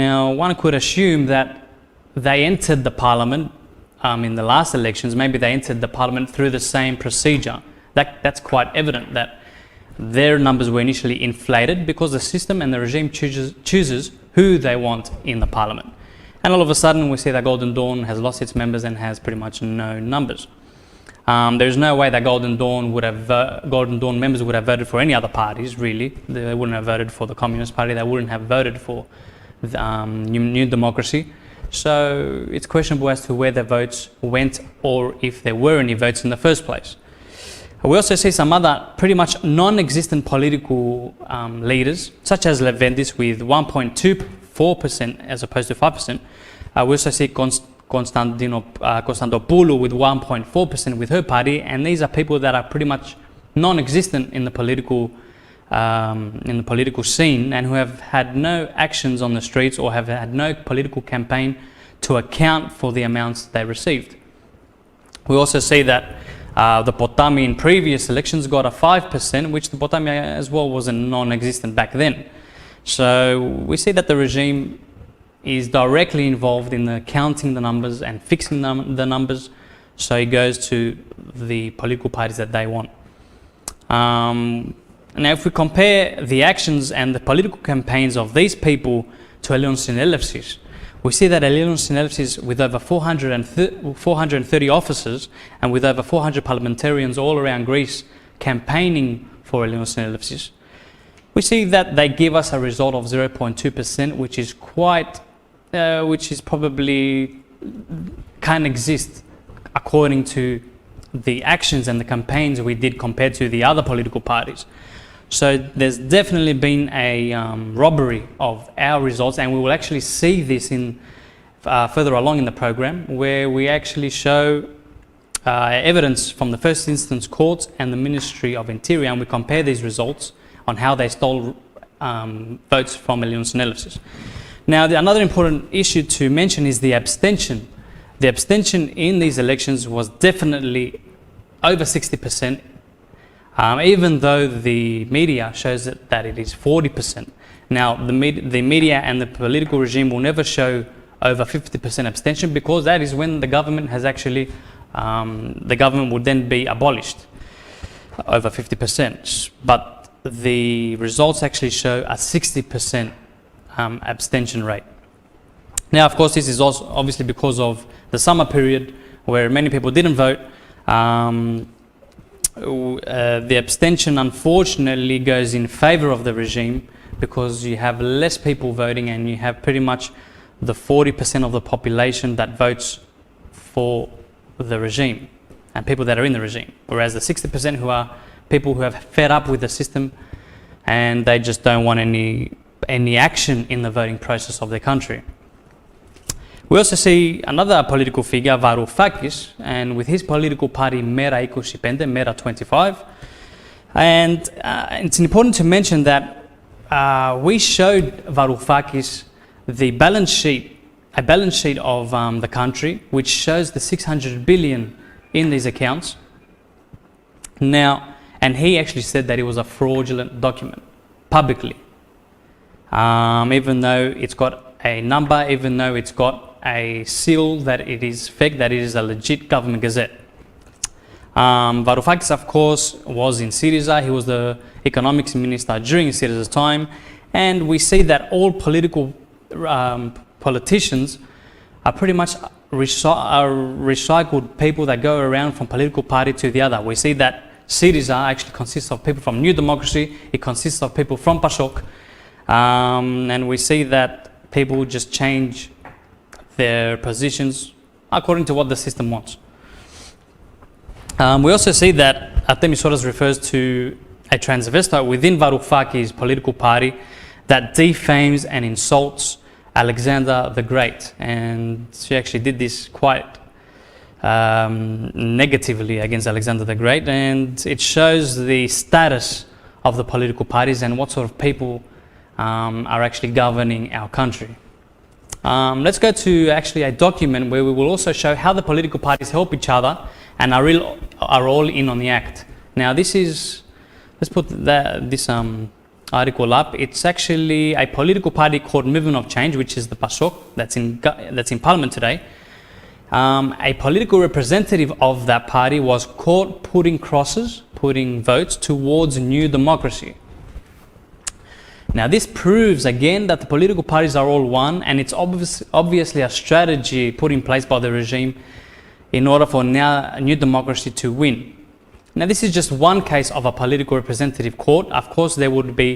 Now, one could assume that they entered the parliament in the last elections. Maybe they entered the parliament through the same procedure. That's quite evident, that their numbers were initially inflated because the system and the regime chooses who they want in the parliament. And all of a sudden we see that Golden Dawn has lost its members and has pretty much no numbers. There's no way that Golden Dawn members would have voted for any other parties, really. They wouldn't have voted for the Communist Party, they wouldn't have voted for the, New Democracy. So it's questionable as to where the votes went or if there were any votes in the first place. We also see some other pretty much non-existent political leaders, such as Levendis with 1.24% as opposed to 5%. We also see Konstantopoulou with 1.4% with her party, and these are people that are pretty much non-existent in the political scene and who have had no actions on the streets or have had no political campaign to account for the amounts they received. We also see that the Potami in previous elections got a 5%, which the Potami as well was non-existent back then. So we see that the regime is directly involved in the counting the numbers and fixing the numbers, so it goes to the political parties that they want. Now if we compare the actions and the political campaigns of these people to Hellenic Synelevsis, we see that Hellenic Synelevsis with over 430 officers and with over 400 parliamentarians all around Greece campaigning for Hellenic Synelevsis, we see that they give us a result of 0.2%, which is probably can't exist according to the actions and the campaigns we did compared to the other political parties. So there's definitely been a robbery of our results, and we will actually see this in further along in the program, where we actually show evidence from the first instance courts and the Ministry of Interior, and we compare these results on how they stole votes from Hellenic Synelevsis. Now, another important issue to mention is the abstention. The abstention in these elections was definitely over 60%, even though the media shows that it is 40%. Now, the media and the political regime will never show over 50% abstention, because that is when the government has actually, the government would then be abolished, over 50%. But the results actually show a 60% abstention rate. Now, of course, this is also obviously because of the summer period where many people didn't vote. The abstention unfortunately goes in favor of the regime, because you have less people voting and you have pretty much the 40% of the population that votes for the regime and people that are in the regime, whereas the 60% who are people who have fed up with the system and they just don't want any action in the voting process of their country. We also see another political figure, Varoufakis, and with his political party Mera 25, Mera 25. And it's important to mention that we showed Varoufakis the balance sheet, a balance sheet of the country, which shows the 600 billion in these accounts. Now, and he actually said that it was a fraudulent document, publicly. Even though it's got a number, even though it's got a seal that it is fake, that it is a legit government gazette. Varoufakis, of course, was in Syriza. He was the economics minister during Syriza's time, and we see that all political politicians are pretty much recycled people that go around from political party to the other. We see that Syriza actually consists of people from New Democracy, it consists of people from PASOK, and we see that people just change their positions according to what the system wants. We also see that Artemis Soros refers to a transvestite within Varoufakis' political party that defames and insults Alexander the Great, and she actually did this quite negatively against Alexander the Great, and it shows the status of the political parties and what sort of people are actually governing our country. Let's go to actually a document where we will also show how the political parties help each other and are all in on the act. Now this is, let's put this article up. It's actually a political party called Movement of Change, which is the PASOK, that's in Parliament today. A political representative of that party was caught putting crosses putting votes towards New Democracy. Now this proves again that the political parties are all one, and it's obviously a strategy put in place by the regime in order for New Democracy to win. Now this is just one case of a political representative court. Of course there would be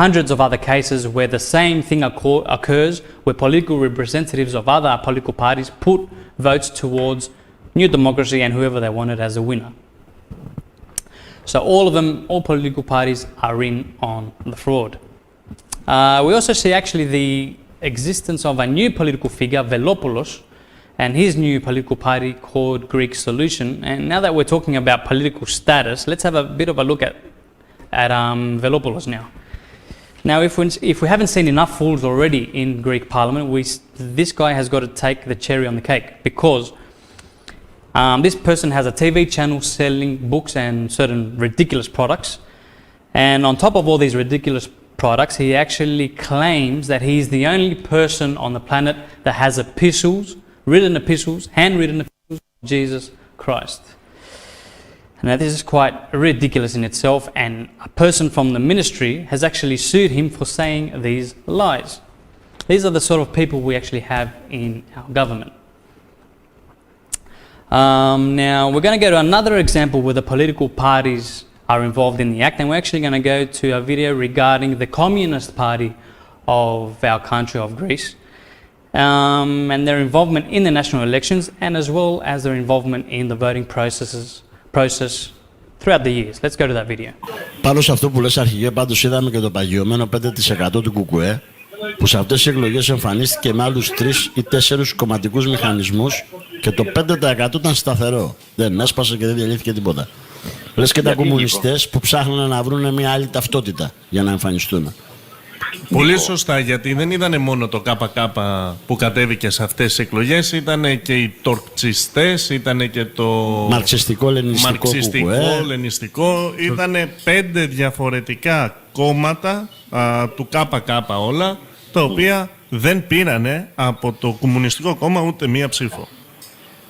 hundreds of other cases where the same thing occurs, where political representatives of other political parties put votes towards New Democracy and whoever they wanted as a winner. So all of them, all political parties are in on the fraud. We also see actually the existence of a new political figure, Velopoulos, and his new political party called Greek Solution. And now that we're talking about political status, let's have a bit of a look at Velopoulos now. Now, if we haven't seen enough fools already in Greek Parliament, this guy has got to take the cherry on the cake, because this person has a TV channel selling books and certain ridiculous products. And on top of all these ridiculous products, he actually claims that he's the only person on the planet that has handwritten epistles of Jesus Christ. Now this is quite ridiculous in itself, and a person from the ministry has actually sued him for saying these lies. These are the sort of people we actually have in our government. Now we're going to go to another example where the political parties are involved in the act, and we're actually going to go to a video regarding the Communist Party of our country, of Greece, and their involvement in the national elections, and as well as their involvement in the voting process throughout the years. Let's go to that video. Πάνω σε αυτό που λες αρχηγέ, πάντως είδαμε και το παγιωμένο 5% του ΚΚΕ, που σε αυτές τις εκλογές εμφανίστηκε με άλλους 3 ή 4 κομματικούς μηχανισμούς και το 5% ήταν σταθερό. Δεν έσπασε και δεν διαλύθηκε τίποτα. Λες και τα κομμουνιστές που ψάχνουν να βρουν μια άλλη ταυτότητα για να εμφανιστούν. Πολύ σωστά, γιατί δεν ήταν μόνο το ΚΚ που κατέβηκε σε αυτές τις εκλογές, ήταν και οι τορκτσιστές, ήταν και το μαρξιστικό-λενιστικό, ήταν 5 διαφορετικά κόμματα του ΚΚ όλα, τα οποία δεν πήρανε από το Κομμουνιστικό Κόμμα ούτε μία ψήφο.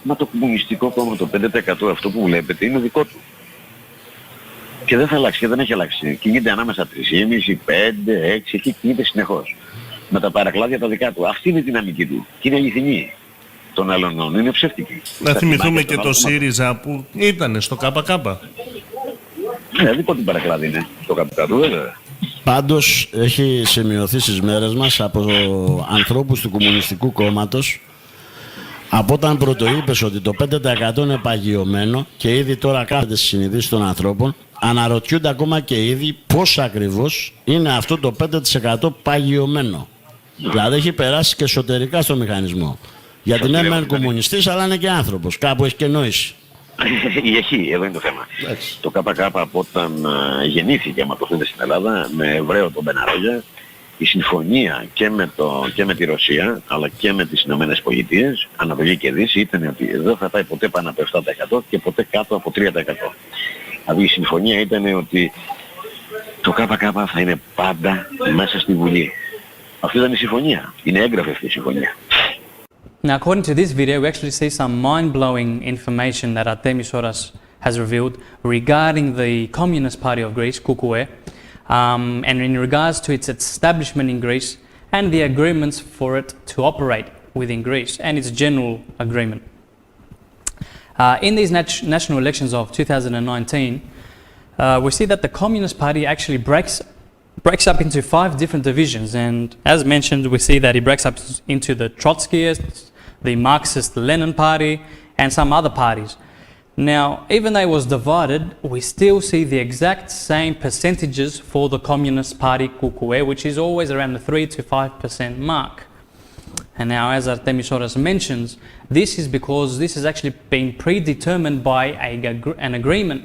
Μα το Κομμουνιστικό Κόμμα, το 5% αυτό που βλέπετε, είναι δικό του. Και δεν θα αλλάξει και δεν έχει αλλάξει. Κινείται ανάμεσα 3,5, 5, 6, εκεί κινείται συνεχώς. Με τα παρακλάδια τα δικά του. Αυτή είναι η δυναμική του. Και είναι αληθινή. Των άλλων είναι ψεύτικη. Να θυμηθούμε και το ΣΥΡΙΖΑ που ήταν στο ΚΚ. Δικό την παρακλάδι είναι στο ΚΚ του, βέβαια. Πάντως έχει σημειωθεί στις μέρες μας από ανθρώπους του Κομμουνιστικού Κόμματος, από όταν πρωτοείπες ότι το 5% είναι παγιωμένο και ήδη τώρα κάθεται στις συνειδήσεις των ανθρώπων, αναρωτιούνται ακόμα και ήδη πώς ακριβώς είναι αυτό το 5% παγιωμένο. Δηλαδή έχει περάσει και εσωτερικά στο μηχανισμό. Γιατί ναι, μεν κομμουνιστής, αλλά είναι και άνθρωπος. Κάπου έχει και νόηση. Έχει, εδώ είναι το θέμα. Το ΚΚ από όταν γεννήθηκε, άμα το δείτε στην Ελλάδα, με Εβραίο τον Μπεναρόγια, η συμφωνία και με τη Ρωσία, αλλά και με τις Ηνωμένες Πολιτείες, Ανατολή και Δύση, ήταν ότι δεν θα πάει ποτέ πάνω από 7% και ποτέ κάτω από 3%. Δηλαδή η συμφωνία ήταν ότι το ΚΚ θα είναι πάντα μέσα στη Βουλή. Αυτή ήταν η συμφωνία. Είναι έγγραφη αυτή η συμφωνία. Now, according to this video, we actually see some mind-blowing information that Artemis Soros has revealed regarding the Communist Party of Greece, KKE, and in regards to its establishment in Greece and the agreements for it to operate within Greece and its general agreement. In these national elections of 2019, we see that the Communist Party actually breaks up into 5 different divisions, and as mentioned, we see that it breaks up into the Trotskyists, the Marxist Lenin Party, and some other parties. Now, even though it was divided, we still see the exact same percentages for the Communist Party KKE, which is always around the 3 to 5% mark. And now, as Artemis Soros mentions, this is because this has actually been predetermined by an agreement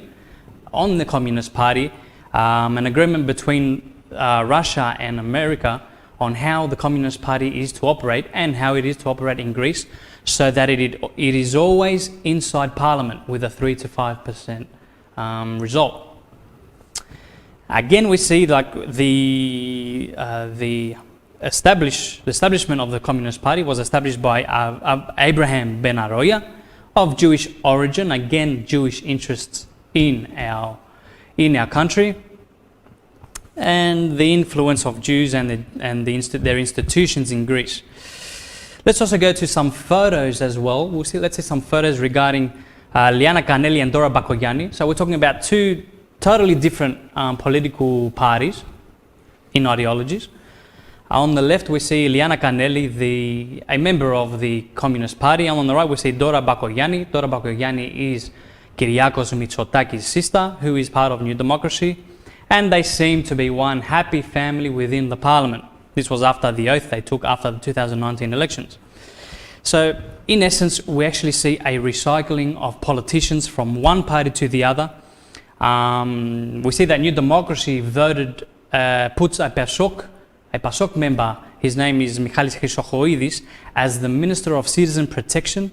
on the Communist Party, an agreement between Russia and America on how the Communist Party is to operate and how it is to operate in Greece, so that it is always inside Parliament with a 3 to 5% result. Again, we see like the establishment of the Communist Party was established by Abraham Ben Aroya of Jewish origin, again Jewish interests in our country, and the influence of Jews and their institutions in Greece. Let's also go to some photos as well. We'll see, let's see some photos regarding Liana Kanelli and Dora Bakoyanni. So we're talking about two totally different political parties in ideologies. On the left we see Liana Kanelli, a member of the Communist Party, and on the right we see Dora Bakoyanni. Dora Bakoyanni is Kyriakos Mitsotakis' sister, who is part of New Democracy, and they seem to be one happy family within the parliament. This was after the oath they took after the 2019 elections. So, in essence, we actually see a recycling of politicians from one party to the other. We see that New Democracy voted, puts a PASOK member, his name is Michalis Chrysochoidis, as the Minister of Citizen Protection.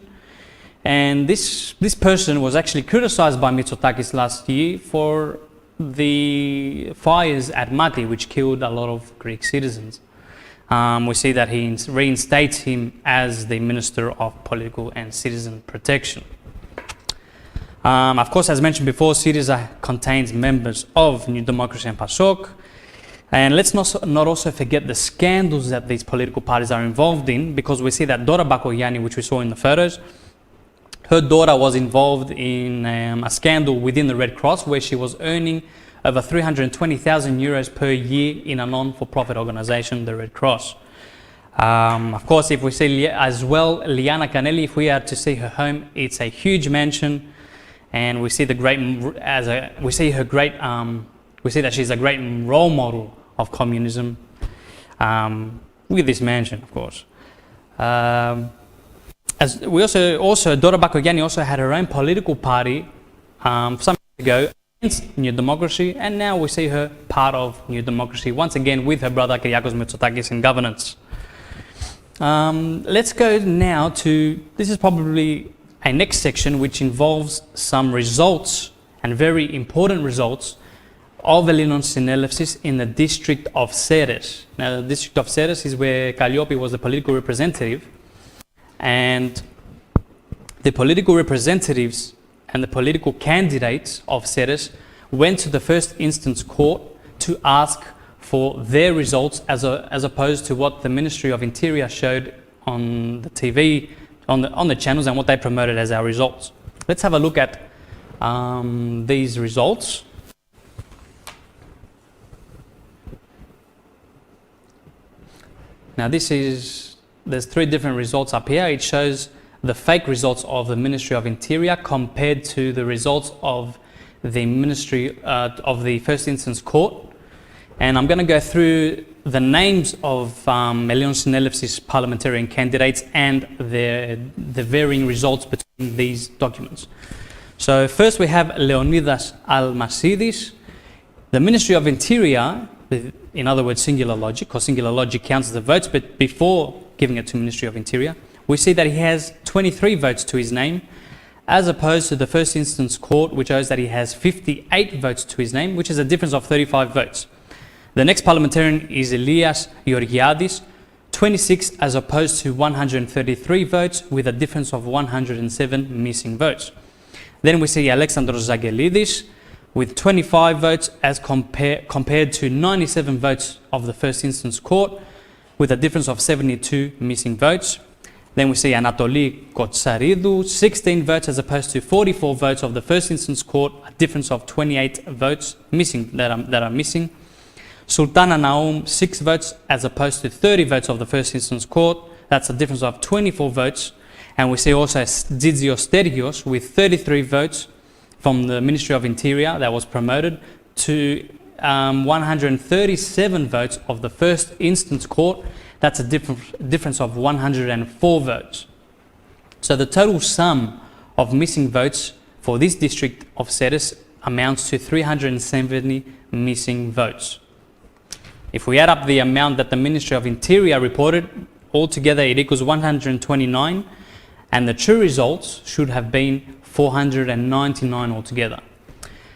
And this person was actually criticized by Mitsotakis last year for the fires at Mati, which killed a lot of Greek citizens. We see that he reinstates him as the Minister of Political and Citizen Protection. Of course, as mentioned before, Syriza contains members of New Democracy and PASOK. And let's not also forget the scandals that these political parties are involved in, because we see that Dora Bakoyanni, which we saw in the photos, her daughter was involved in a scandal within the Red Cross where she was earning over 320,000 euros per year in a non-for-profit organization, the Red Cross. Of course, if we see as well Liana Kanelli, if we are to see her home, it's a huge mansion, and we see we see that she's a great role model of communism with this mansion, of course. As we also Dora Bakoyanni also had her own political party some years ago against New Democracy, and now we see her part of New Democracy once again with her brother Kyriakos Mitsotakis in governance. Let's go now to, this is probably a next section which involves some results, and very important results, of Ellinon Synelefsis in the district of Ceres. Now, the district of Ceres is where Kalliopi was the political representative, and the political representatives and the political candidates of Ceres went to the first instance court to ask for their results as opposed to what the Ministry of Interior showed on the TV, on the channels, and what they promoted as our results. Let's have a look at these results. Now there's three different results up here. It shows the fake results of the Ministry of Interior compared to the results of the Ministry of the First Instance Court. And I'm going to go through the names of Ellinon Synelefsis parliamentarian candidates and the varying results between these documents. So first we have Leonidas Almasidis. The Ministry of Interior, in other words singular logic, because singular logic counts the votes, but before giving it to Ministry of Interior, we see that he has 23 votes to his name, as opposed to the First Instance Court, which shows that he has 58 votes to his name, which is a difference of 35 votes. The next parliamentarian is Elias Georgiadis, 26 as opposed to 133 votes, with a difference of 107 missing votes. Then we see Alexandros Zagelidis with 25 votes as compared to 97 votes of the First Instance Court, with a difference of 72 missing votes. Then we see Anatoli Kotsaridou, 16 votes as opposed to 44 votes of the First Instance Court, a difference of 28 votes missing that are missing. Sultana Naum, 6 votes as opposed to 30 votes of the First Instance Court, that's a difference of 24 votes. And we see also Zizios Stergios with 33 votes from the Ministry of Interior that was promoted to 137 votes of the First Instance Court. That's a difference of 104 votes. So the total sum of missing votes for this district of Ceres amounts to 370 missing votes. If we add up the amount that the Ministry of Interior reported, altogether it equals 129, and the true results should have been 499 altogether.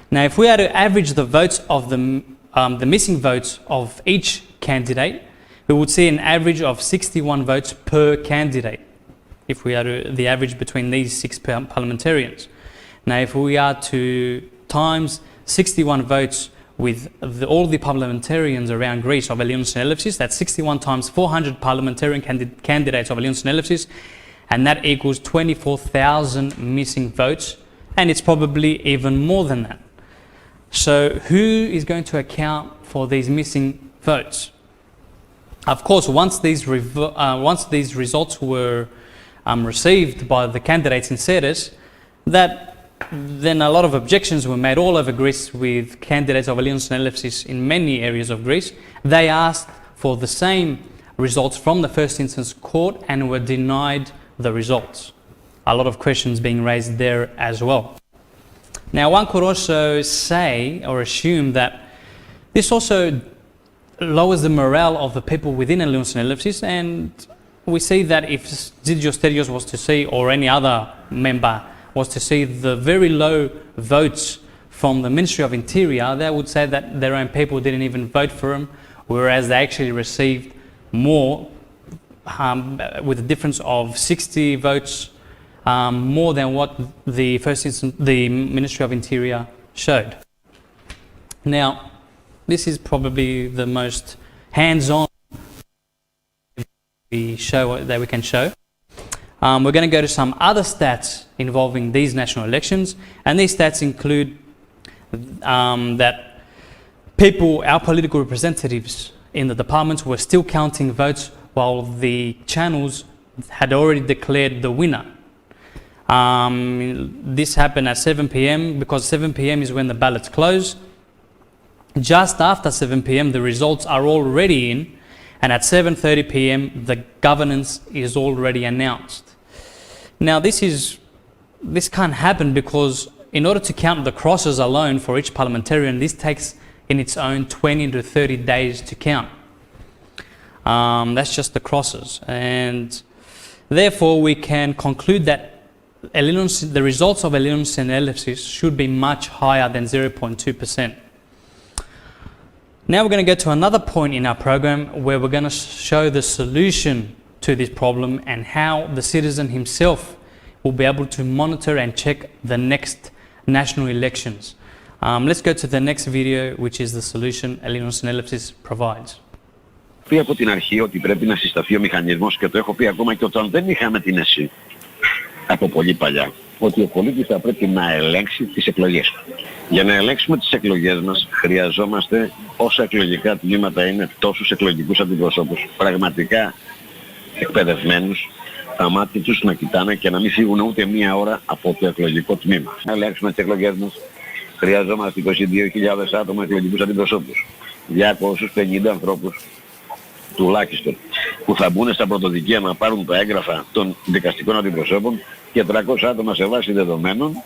Now, if we are to average the votes of the missing votes of each candidate, we would see an average of 61 votes per candidate, if we are to the average between these 6 parliamentarians. Now, if we are to times 61 votes with all the parliamentarians around Greece of alienation and ellipsis. That's 61 times 400 parliamentarian candidates of alienation and ellipsis, and that equals 24,000 missing votes, and it's probably even more than that. So who is going to account for these missing votes? Of course, once these results were received by the candidates in Ceres, then a lot of objections were made all over Greece with candidates of alienation and ellipsis in many areas of Greece. They asked for the same results from the first instance court and were denied the results. A lot of questions being raised there as well. Now, one could also say or assume that this also lowers the morale of the people within alienation and ellipsis, and we see that if George was to see, or any other member was to see the very low votes from the Ministry of Interior, they would say that their own people didn't even vote for him, whereas they actually received more, with a difference of 60 votes more than what the Ministry of Interior showed. Now, this is probably the most hands-on that we can show. We're going to go to some other stats involving these national elections, and these stats include that our political representatives in the departments were still counting votes while the channels had already declared the winner. This happened at 7 p.m. because 7 p.m. is when the ballots close. Just after 7 p.m. the results are already in, and at 7:30 p.m. the governance is already announced. Now this can't happen because in order to count the crosses alone for each parliamentarian, this takes in its own 20 to 30 days to count. That's just the crosses, and therefore we can conclude that the results of alienation and ellipsis should be much higher than 0.2%. Now we're going to go to another point in our program where we're going to show the solution to this problem and how the citizen himself will be able to monitor and check the next national elections. Let's go to the next video, which is the solution alienation and ellipsis provides. Πει από την αρχή ότι πρέπει να συσταθεί ο μηχανισμός, και το έχω πει ακόμα και όταν δεν είχαμε την ΕΣΥ από πολύ παλιά, ότι ο πολίτης θα πρέπει να ελέγξει τις εκλογές του. Για να ελέγξουμε τις εκλογές μας χρειαζόμαστε όσα εκλογικά τμήματα είναι τόσους εκλογικούς αντιπροσώπους πραγματικά εκπαιδευμένους, τα μάτια τους να κοιτάνε και να μην φύγουν ούτε μία ώρα από το εκλογικό τμήμα. Να ελέγξουμε τις εκλογές μας χρειαζόμαστε 22.000 άτομα εκλογικούς αντιπροσώπους, 250 ανθρώπους τουλάχιστον που θα μπουν στα πρωτοδικεία να πάρουν τα έγγραφα των δικαστικών αντιπροσώπων και 300 άτομα σε βάση δεδομένων,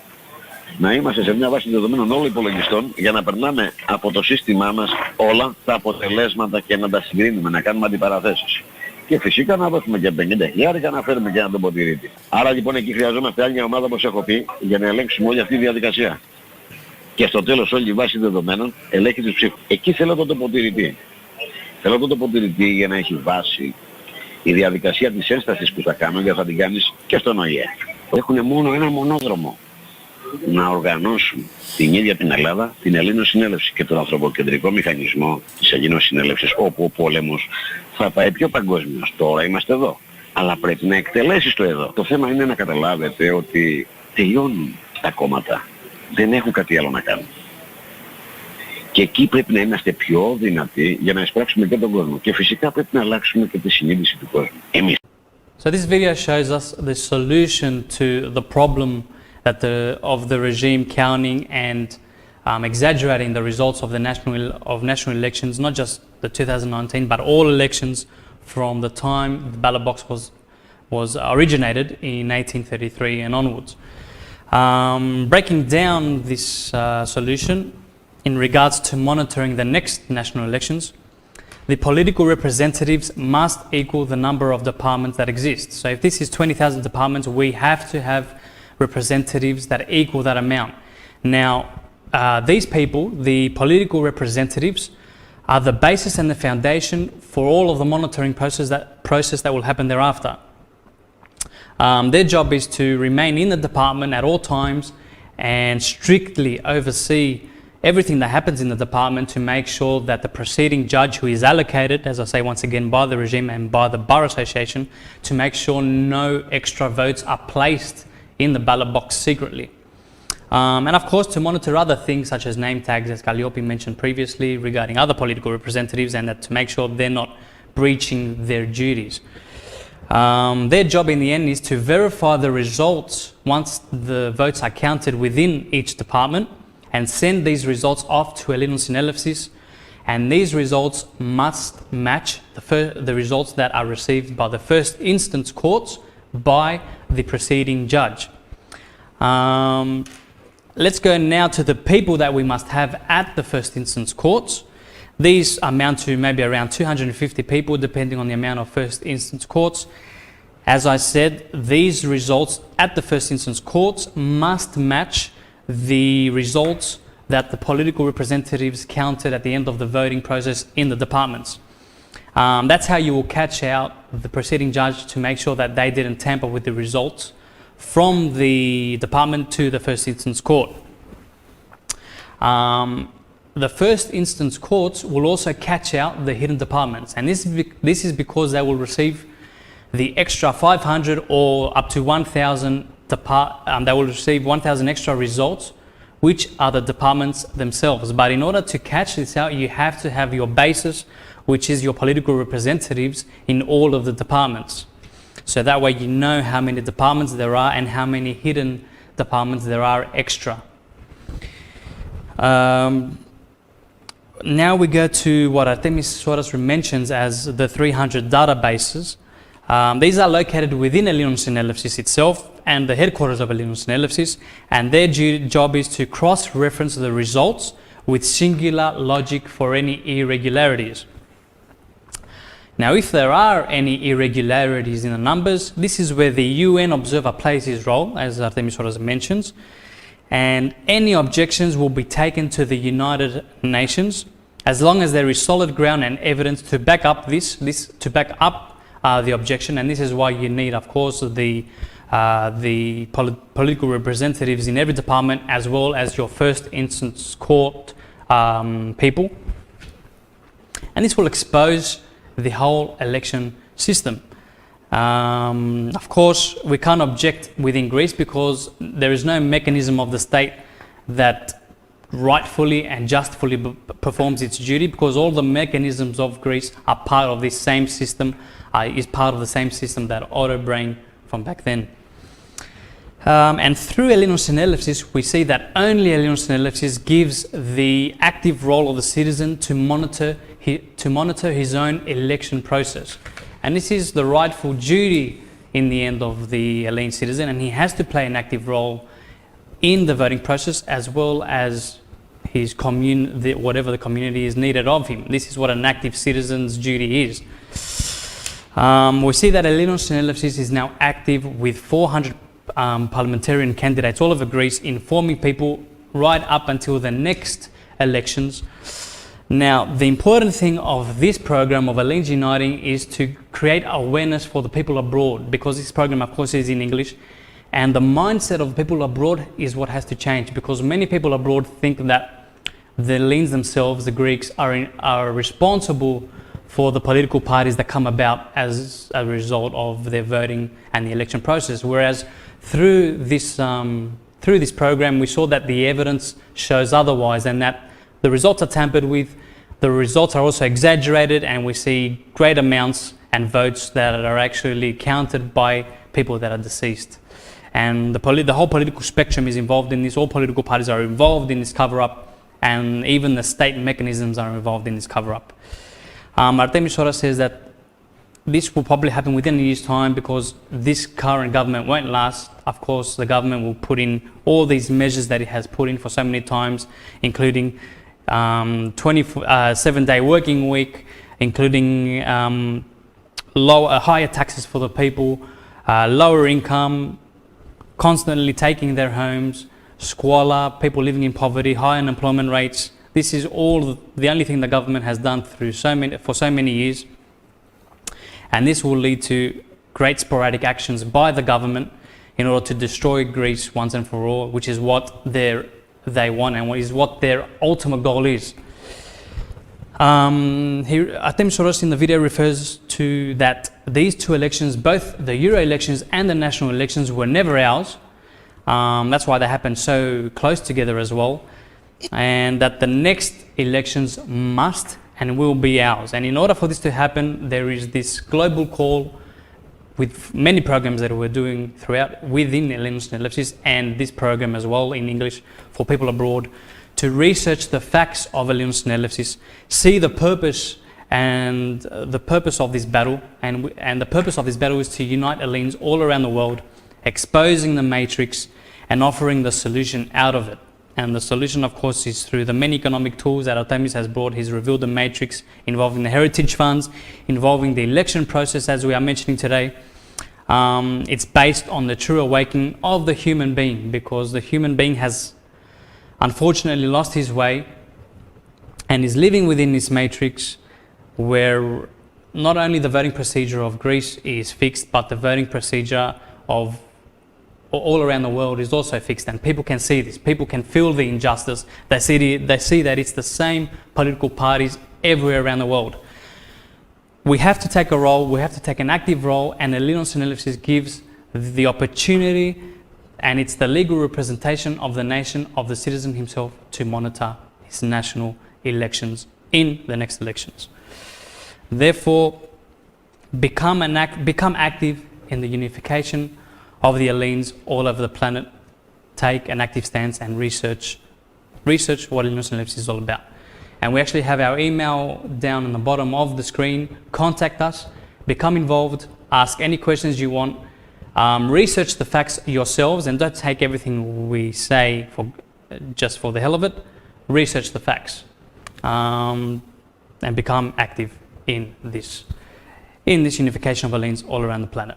να είμαστε σε μια βάση δεδομένων όλων υπολογιστών για να περνάμε από το σύστημά μας όλα τα αποτελέσματα και να τα συγκρίνουμε, να κάνουμε αντιπαραθέσεις. Και φυσικά να δώσουμε και 50.000 για να φέρουμε και έναν τον ποτηρίτη. Άρα λοιπόν εκεί χρειαζόμαστε άλλη μια ομάδα, όπως έχω πει, για να ελέγξουμε όλη αυτή τη διαδικασία. Και στο τέλος όλη η βάση δεδομένων ελέγχει τους ψήφους. Εκεί θέλω τον τοποτηρητή. Θέλω τον τοποτηρητή για να έχει βάση η διαδικασία της ένστασης που θα κάνουμε, γιατί θα την κάνεις και στον ΟΗΕ. Έχουν μόνο ένα μονόδρομο. Να οργανώσουν την ίδια την Ελλάδα, την Ελλήνωση Συνέλευση και τον ανθρωποκεντρικό μηχανισμό της Ελλήνωσης Συνέλευσης, όπου ο πόλεμος θα πάει πιο παγκόσμιος. Τώρα είμαστε εδώ. Αλλά πρέπει να εκτελέσεις το εδώ. Το θέμα είναι να καταλάβετε ότι τελειώνουν τα κόμματα. Δεν έχουν κάτι άλλο να κάνουν. Και εκεί πρέπει να είμαστε πιο δυνατοί για να εισπράξουμε και τον κόσμο. Και φυσικά πρέπει να αλλάξουμε και τη συνείδηση του κόσμου. Εμείς. So this video shows us the solution to the problem that of the regime counting and exaggerating the results of the national elections, not just the 2019, but all elections from the time the ballot box was originated in 1833 and onwards. Breaking down this solution in regards to monitoring the next national elections, the political representatives must equal the number of departments that exist. So if this is 20,000 departments, we have to have representatives that equal that amount. Now, these people, the political representatives, are the basis and the foundation for all of the monitoring process that will happen thereafter. Their job is to remain in the department at all times and strictly oversee everything that happens in the department to make sure that the preceding judge, who is allocated, as I say once again, by the regime and by the Bar Association, to make sure no extra votes are placed in the ballot box secretly. And of course to monitor other things such as name tags, as Kalliopi mentioned previously, regarding other political representatives, and that to make sure they're not breaching their duties. Their job in the end is to verify the results once the votes are counted within each department, and send these results off to elimination analysis, and these results must match the results that are received by the first instance courts by the preceding judge. Let's go now to the people that we must have at the first instance courts. These amount to maybe around 250 people, depending on the amount of first instance courts. As I said, these results at the first instance courts must match the results that the political representatives counted at the end of the voting process in the departments. That's how you will catch out the preceding judge, to make sure that they didn't tamper with the results from the department to the first instance court. The first instance courts will also catch out the hidden departments, and this is because they will receive the extra 500 or up to 1,000 they will receive 1,000 extra results, which are the departments themselves. But in order to catch this out, you have to have your basis, which is your political representatives in all of the departments. So that way you know how many departments there are and how many hidden departments there are extra. Now we go to what Artemis Soros mentions as the 300 databases. These are located within elimination analysis itself and the headquarters of elimination analysis, and their job is to cross-reference the results with singular logic for any irregularities. Now, if there are any irregularities in the numbers, this is where the UN observer plays his role, as Artemis Soros mentions, and any objections will be taken to the United Nations, as long as there is solid ground and evidence to back up the objection. And this is why you need, of course, the political representatives in every department, as well as your first instance court people. And this will expose the whole election system. Of course, we can't object within Greece because there is no mechanism of the state that rightfully and justly performs its duty, because all the mechanisms of Greece are part of this same system, is part of the same system that Otto brain from back then. And through elimination analysis, we see that only elimination analysis gives the active role of the citizen to monitor his own election process. And this is the rightful duty in the end of the alien citizen, and he has to play an active role in the voting process, as well as his whatever the community is needed of him. This is what an active citizen's duty is. We see that elimination analysis is now active with 400 parliamentarian candidates all over Greece, informing people right up until the next elections. Now, the important thing of this program of Alliance Uniting is to create awareness for the people abroad, because this program, of course, is in English, and the mindset of people abroad is what has to change, because many people abroad think that the Hellenes themselves, the Greeks, are responsible for the political parties that come about as a result of their voting and the election process. Whereas through this program, we saw that the evidence shows otherwise, and that the results are tampered with, the results are also exaggerated, and we see great amounts and votes that are actually counted by people that are deceased. And the whole political spectrum is involved in this. All political parties are involved in this cover-up, and even the state mechanisms are involved in this cover-up. Artemis Soros says that this will probably happen within a year's time, because this current government won't last. Of course, the government will put in all these measures that it has put in for so many times, including 7-day working week, including higher taxes for the people, lower income, constantly taking their homes, squalor, people living in poverty, high unemployment rates. This is all the only thing the government has done for so many years. And this will lead to great sporadic actions by the government in order to destroy Greece once and for all, which is what they want and what is what their ultimate goal is. Artemis Soros in the video refers to that these two elections, both the Euro elections and the national elections, were never ours. That's why they happened so close together as well. And that the next elections must and will be ours. And in order for this to happen, there is this global call with many programs that we're doing throughout within alienation and this program as well in English for people abroad, to research the facts of alienation, see the purpose and the purpose of this battle, and the purpose of this battle is to unite aliens all around the world, exposing the matrix and offering the solution out of it. And the solution, of course, is through the many economic tools that Artemis has brought. He's revealed the matrix involving the heritage funds, involving the election process, as we are mentioning today. It's based on the true awakening of the human being, because the human being has unfortunately lost his way and is living within this matrix where not only the voting procedure of Greece is fixed, but the voting procedure of all around the world is also fixed, and people can see this. People can feel the injustice. They see that it's the same political parties everywhere around the world. We have to take a role, we have to take an active role, and alienation gives the opportunity, and it's the legal representation of the nation, of the citizen himself, to monitor his national elections in the next elections. Therefore, become active in the unification of the aliens all over the planet. Take an active stance and research what alienation is all about. And we actually have our email down on the bottom of the screen. Contact us, become involved, ask any questions you want, research the facts yourselves, and don't take everything we say just for the hell of it. Research the facts and become active in this unification of aliens all around the planet.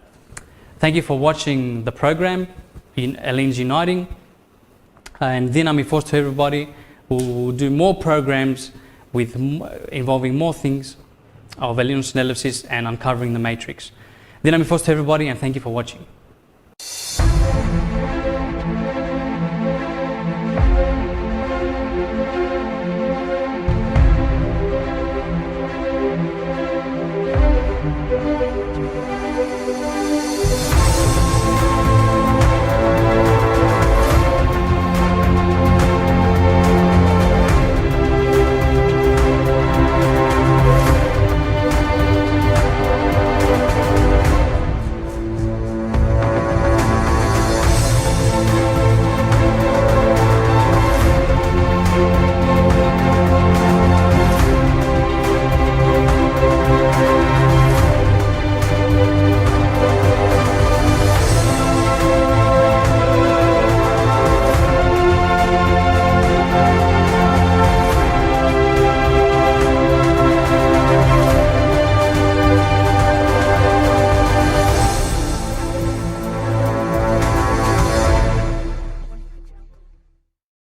Thank you for watching the program in Aliens Uniting, and then I'm enforced to everybody. We'll do more programs involving more things of alienation analysis and uncovering the matrix. Then I'm enforced to everybody, and thank you for watching.